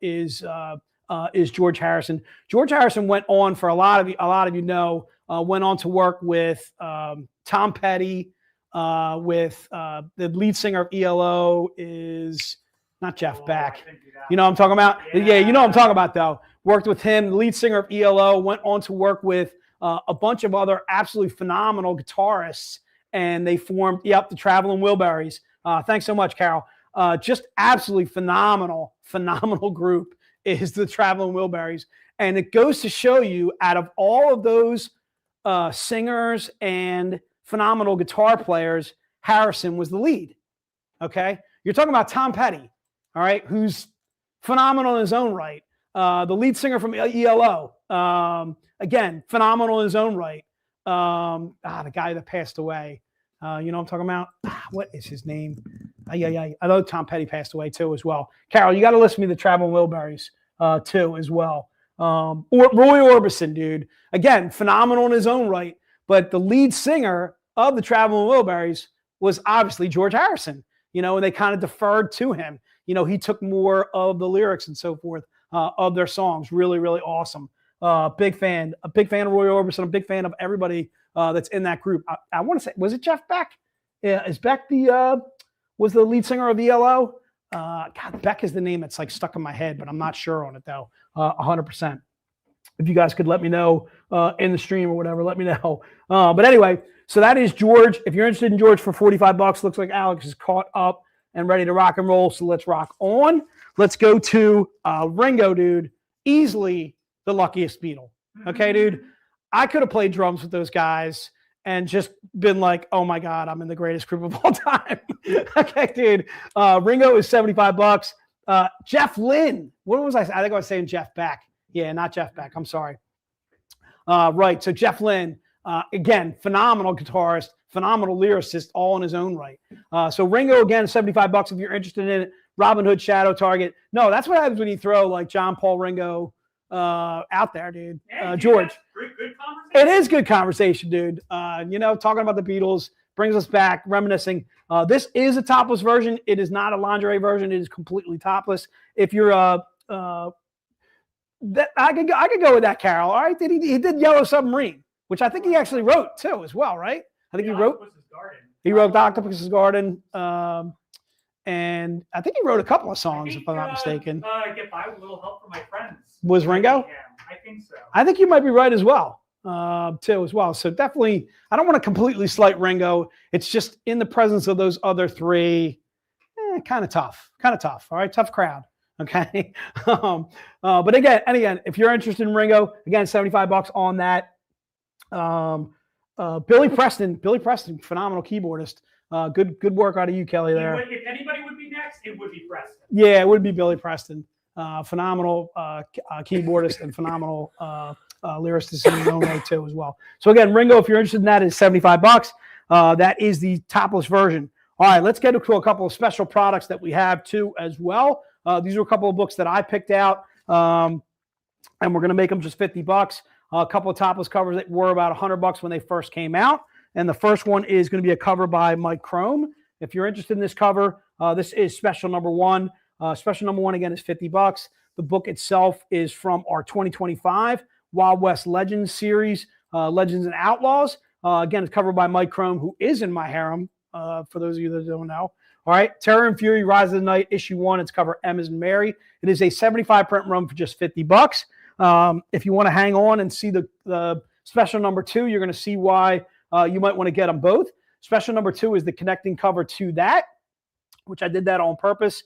is George Harrison. George Harrison went on, for a lot of you know, went on to work with Tom Petty, with the lead singer of ELO is not Jeff Beck. You know what I'm talking about? Yeah, you know what I'm talking about, though. Worked with him, the lead singer of ELO, went on to work with a bunch of other absolutely phenomenal guitarists, and they formed, the Traveling Wilburys. Thanks so much, Carol. Just absolutely phenomenal group is the Traveling Wilburys. And it goes to show you, out of all of those singers and phenomenal guitar players, Harrison was the lead. Okay? You're talking about Tom Petty, all right, who's phenomenal in his own right. The lead singer from ELO, again, phenomenal in his own right. The guy that passed away. You know what I'm talking about? What is his name? I know Tom Petty passed away too as well. Carol, you got to listen to me, the Traveling Wilburys too as well. Roy Orbison, dude. Again, phenomenal in his own right. But the lead singer of the Traveling Wilburys was obviously George Harrison, and they kind of deferred to him. He took more of the lyrics and so forth of their songs. Really, really awesome. Big fan of Roy Orbison. I'm a big fan of everybody that's in that group. I want to say, was it Jeff Beck? Yeah, is Beck was the lead singer of ELO? God, Beck is the name that's like stuck in my head, but I'm not sure on it though. 100%. If you guys could let me know in the stream or whatever, let me know. But anyway, so that is George. If you're interested in George for $45, looks like Alex is caught up and ready to rock and roll. So let's rock on. Let's go to Ringo, dude. Easily the luckiest Beatle. Okay, dude. I could have played drums with those guys and just been like, oh my God, I'm in the greatest group of all time. Okay, dude. Ringo is $75. Jeff Lynne. What was I saying? I think I was saying Jeff Beck. Yeah, not Jeff Beck. I'm sorry. Right. So Jeff Lynne, again, phenomenal guitarist, phenomenal lyricist, all in his own right. So Ringo, again, $75 if you're interested in it. Robin Hood Shadow Target. No, that's what happens when you throw like John, Paul, Ringo out there, dude. George. Good conversation. It is good conversation, dude. Talking about the Beatles brings us back, reminiscing. This is a topless version. It is not a lingerie version. It is completely topless. If you're that I could go with that, Carol. All right, he did Yellow Submarine, which I think he actually wrote too as well, right? I think he wrote Octopus's Garden. And I think he wrote a couple of songs, if I'm not mistaken. Get by with a little help from my friends. Was Ringo? Yeah, I think so. I think you might be right as well, too, as well. So definitely, I don't want to completely slight Ringo. It's just in the presence of those other three, kind of tough. All right, tough crowd. Okay. But again, if you're interested in Ringo, again, $75 on that. Billy Preston, phenomenal keyboardist. Good work out of you, Kelly, there. If anybody would be next, it would be Preston. Yeah, it would be Billy Preston. Phenomenal keyboardist and phenomenal lyricist in his own way, too, as well. So, again, Ringo, if you're interested in that, is $75. That is the topless version. All right, let's get to a couple of special products that we have, too, as well. These are a couple of books that I picked out, and we're going to make them just $50. A couple of topless covers that were about $100 when they first came out. And the first one is going to be a cover by Mike Crome. If you're interested in this cover, this is special number one. Special number one, again, is $50. The book itself is from our 2025 Wild West Legends series, Legends and Outlaws. Again, it's covered by Mike Crome, who is in my harem, for those of you that don't know. All right, Terror and Fury, Rise of the Night, issue 1. It's cover M as in Mary. It is a 75 print run for just $50. If you want to hang on and see the special number 2, you're going to see why you might want to get them both. Special number 2 is the connecting cover to that, which I did that on purpose.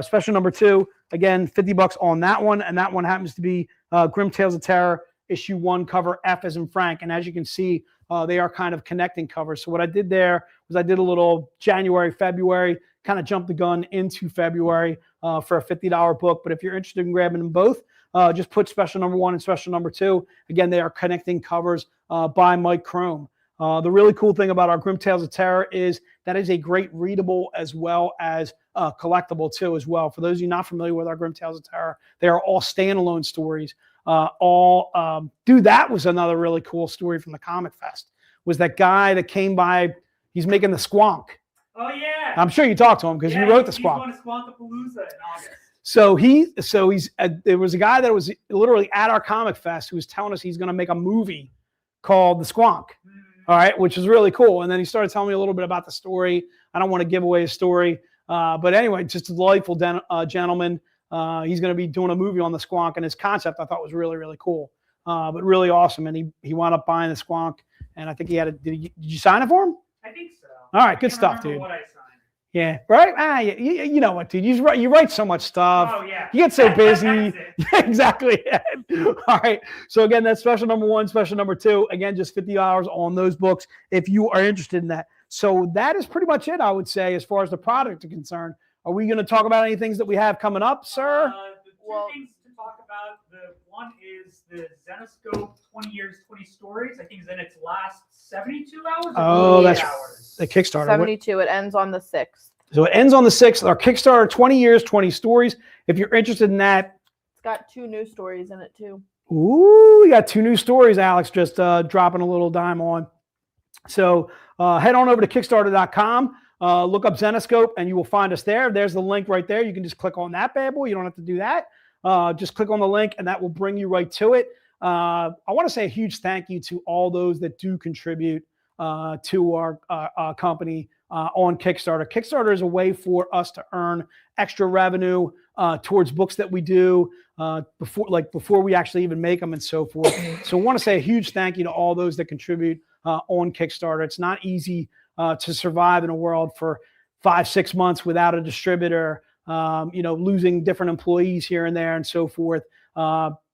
Special number 2, again, $50 on that one. And that one happens to be Grim Tales of Terror, issue 1, cover F as in Frank. And as you can see, they are kind of connecting covers. So what I did there was I did a little January, February, kind of jumped the gun into February for a $50 book. But if you're interested in grabbing them both, just put special number 1 and special number 2. Again, they are connecting covers by Mike Crome. The really cool thing about our Grim Tales of Terror is that is a great readable as well as collectible too as well. For those of you not familiar with our Grim Tales of Terror, they are all standalone stories. Dude, that was another really cool story from the Comic Fest. Was that guy that came by? He's making the Squonk. Oh yeah. I'm sure you talked to him because you wrote the Squonk. He's going to Squonkapalooza in August. There was a guy that was literally at our Comic Fest who was telling us he's going to make a movie called The Squonk. All right, which is really cool. And then he started telling me a little bit about the story. I don't want to give away his story. But anyway, just a delightful gentleman. He's going to be doing a movie on the Squonk, and his concept I thought was really, really cool. But really awesome. And he wound up buying the Squonk, and I think he had did you sign it for him? I think so. All right, good stuff, dude. What I signed. Yeah, right? You know what, dude? You write so much stuff. Oh, yeah. You get so busy. Exactly. All right. So, again, that's special number 1, special number 2. Again, just $50 on those books if you are interested in that. So that is pretty much it, I would say, as far as the product is concerned. Are we going to talk about any things that we have coming up, sir? The two things to talk about. The one is the Zenoscope 20 Years, 20 Stories. I think it's in its last 72 hours. Oh, that's hours. The Kickstarter. 72. It ends on the 6th. So it ends on the 6th. Our Kickstarter, 20 Years, 20 Stories. If you're interested in that. It's got 2 new stories in it, too. Ooh, we got 2 new stories, Alex, just dropping a little dime on. So head on over to Kickstarter.com. Look up Zenoscope, and you will find us there. There's the link right there. You can just click on that bad boy. You don't have to do that. Just click on the link, and that will bring you right to it. I want to say a huge thank you to all those that do contribute to our company on Kickstarter. Kickstarter is a way for us to earn extra revenue towards books that we do before we actually even make them and so forth. So I want to say a huge thank you to all those that contribute on Kickstarter. It's not easy to survive in a world for 5-6 months without a distributor, losing different employees here and there and so forth.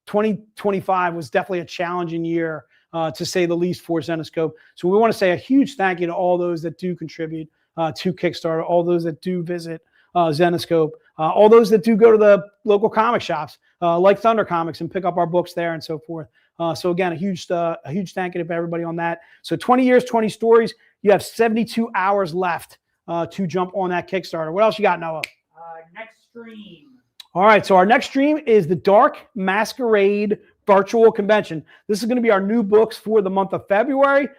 2025 was definitely a challenging year, to say the least, for Zenoscope. So we want to say a huge thank you to all those that do contribute to Kickstarter, all those that do visit Zenoscope, all those that do go to the local comic shops like Thunder Comics and pick up our books there and so forth. So again, a huge thank you to everybody on that. So 20 Years, 20 Stories. You have 72 hours left to jump on that Kickstarter. What else you got, Noah? Next stream. All right, so our next stream is the Dark Masquerade Virtual Convention. This is going to be our new books for the month of February.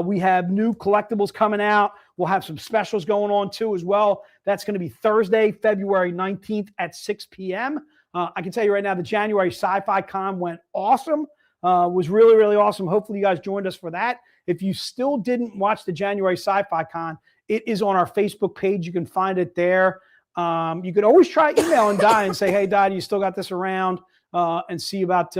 We have new collectibles coming out. We'll have some specials going on too as well. That's going to be Thursday, February 19th at 6 p.m. I can tell you right now, the January Sci-Fi Con went awesome. Was really, really awesome. Hopefully you guys joined us for that. If you still didn't watch the January Sci-Fi Con, it is on our Facebook page. You can find it there. You could always try emailing Di and say, hey, Di, you still got this around? And see about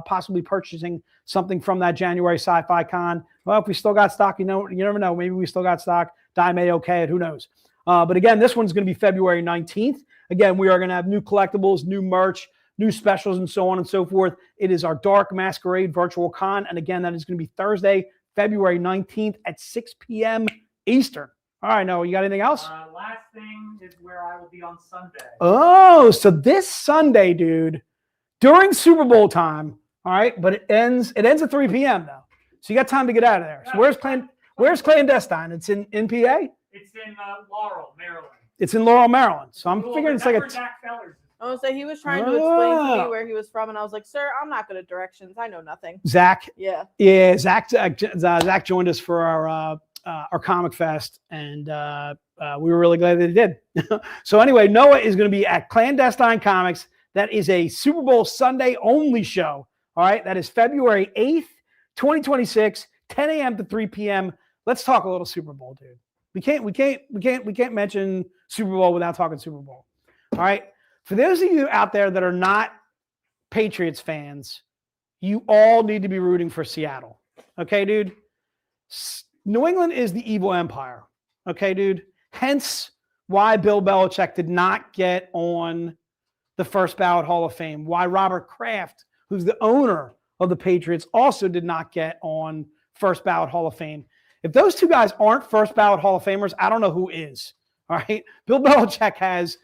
possibly purchasing something from that January Sci-Fi Con. Well, if we still got stock, you never know. Maybe we still got stock. Di may okay it. Who knows? But again, this one's going to be February 19th. Again, we are going to have new collectibles, new merch, new specials, and so on and so forth. It is our Dark Masquerade Virtual Con. And again, that is going to be Thursday, February 19th at 6 p.m. Eastern. All right, Noah, you got anything else? Last thing is where I will be on Sunday. Oh, so this Sunday, dude, during Super Bowl time, all right, but it ends at 3 p.m. though. So you got time to get out of there. So where's Clandestine? It's in PA? It's in Laurel, Maryland. It's in Laurel, Maryland. So I'm figuring it's like a I was say he was trying to explain to me where he was from, and I was like, "Sir, I'm not good at directions. I know nothing." Zach. Yeah. Zach joined us for our Comic Fest, and we were really glad that he did. So anyway, Noah is going to be at Clandestine Comics. That is a Super Bowl Sunday only show. All right, that is February 8th, 2026, 10 a.m. to 3 p.m. Let's talk a little Super Bowl, dude. We can't mention Super Bowl without talking Super Bowl. All right. For those of you out there that are not Patriots fans, you all need to be rooting for Seattle. Okay, dude? New England is the evil empire. Okay, dude? Hence why Bill Belichick did not get on the first ballot Hall of Fame. Why Robert Kraft, who's the owner of the Patriots, also did not get on first ballot Hall of Fame. If those two guys aren't first ballot Hall of Famers, I don't know who is. All right? Bill Belichick has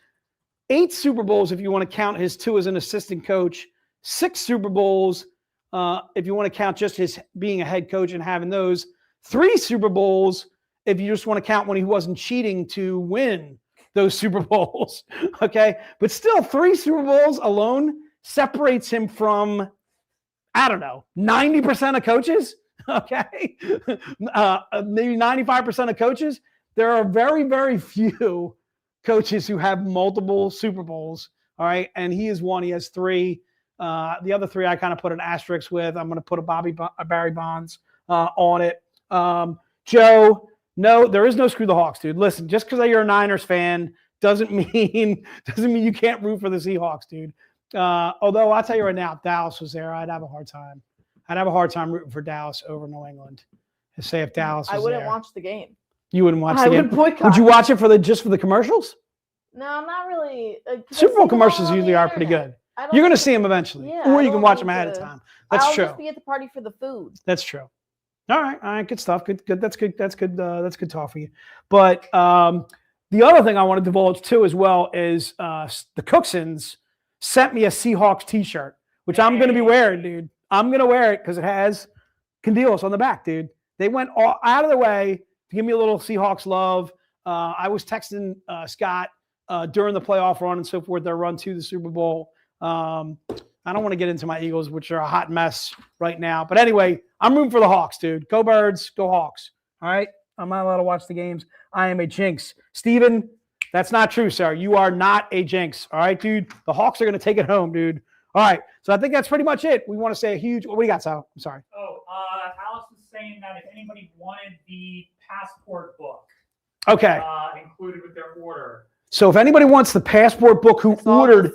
8 Super Bowls if you want to count his 2 as an assistant coach, 6 Super Bowls if you want to count just his being a head coach and having those, 3 Super Bowls if you just want to count when he wasn't cheating to win those Super Bowls. Okay? But still, 3 Super Bowls alone separates him from, I don't know, 90% of coaches. Okay? Maybe 95% of coaches. There are very, very few coaches who have multiple Super Bowls. All right. And he is one. He has 3. The other 3 I kind of put an asterisk with. I'm going to put a Barry Bonds on it. Joe, no, there is no screw the Hawks, dude. Listen, just because you're a Niners fan doesn't mean you can't root for the Seahawks, dude. Although I'll tell you right now, if Dallas was there, I'd have a hard time. I'd have a hard time rooting for Dallas over New England. To say if Dallas was I wouldn't there. watch the game. You wouldn't watch the game. Would boycott. Would you watch it just for the commercials? No, not really. Super Bowl commercials usually are pretty good. You're going to see them eventually, or you can watch them ahead of time. That's true. I'll just be at the party for the food. That's true. All right, good stuff. Good. That's good. That's good talk for you. But the other thing I want to divulge too, as well, is the Cooksons sent me a Seahawks T-shirt, which I'm going to be wearing, dude. I'm going to wear it because it has Candilos on the back, dude. They went all out of their way to give me a little Seahawks love. I was texting Scott during the playoff run and so forth, their run to the Super Bowl. I don't want to get into my Eagles, which are a hot mess right now. But anyway, I'm rooting for the Hawks, dude. Go Birds, go Hawks. All right? I'm not allowed to watch the games. I am a jinx. Steven, that's not true, sir. You are not a jinx. All right, dude? The Hawks are going to take it home, dude. All right. So I think that's pretty much it. We want to say a huge – what do you got, Sal? I'm sorry. Alice was saying that if anybody wanted the passport book included with their order. So if anybody wants the passport book who ordered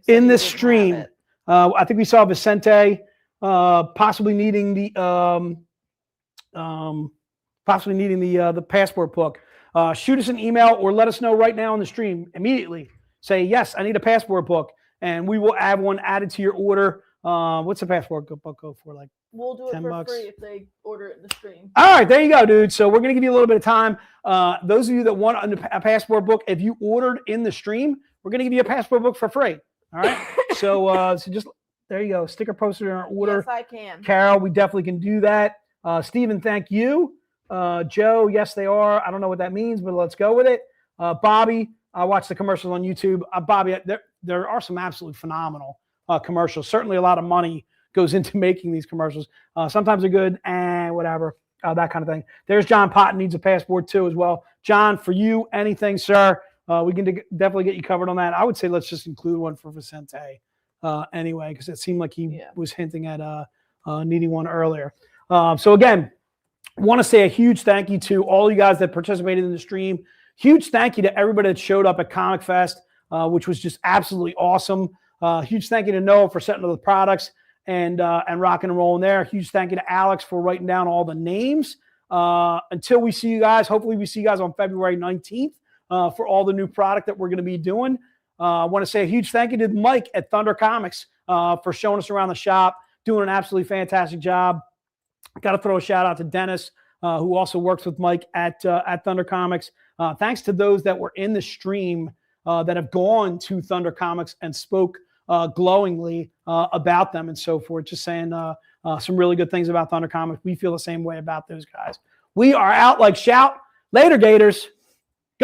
in this stream, I think we saw Vicente possibly needing the passport book. Shoot us an email or let us know right now on the stream immediately. Say, yes, I need a passport book, and we will have one added to your order. What's the passport book go for? Like, we'll do it for $10? free if they order it in the stream. All right, there you go, dude. So we're going to give you a little bit of time. Those of you that want a passport book, if you ordered in the stream, we're going to give you a passport book for free. All right. So just there you go. Sticker posted in our order. Yes, I can. Carol, we definitely can do that. Stephen, thank you. Joe, yes, they are. I don't know what that means, but let's go with it. Bobby, I watch the commercials on YouTube. Bobby, there are some absolutely phenomenal commercials. Certainly a lot of money goes into making these commercials. Sometimes they're good and whatever, that kind of thing. There's John Potton, needs a passport too as well. John, for you, anything, sir. we can definitely get you covered on that. I would say let's just include one for Vicente anyway, because it seemed like he was hinting at needing one earlier. So again, want to say a huge thank you to all you guys that participated in the stream. Huge thank you to everybody that showed up at Comic Fest, which was just absolutely awesome. Huge thank you to Noah for setting up the products and rocking and rolling there. Huge thank you to Alex for writing down all the names. Until we see you guys, hopefully we see you guys on February 19th for all the new product that we're going to be doing. I want to say a huge thank you to Mike at Thunder Comics for showing us around the shop, doing an absolutely fantastic job. Got to throw a shout out to Dennis, who also works with Mike at Thunder Comics. Thanks to those that were in the stream that have gone to Thunder Comics and spoke glowingly about them and so forth, just saying some really good things about Thunder Comics. We feel the same way about those guys. We are out like shout. Later, Gators.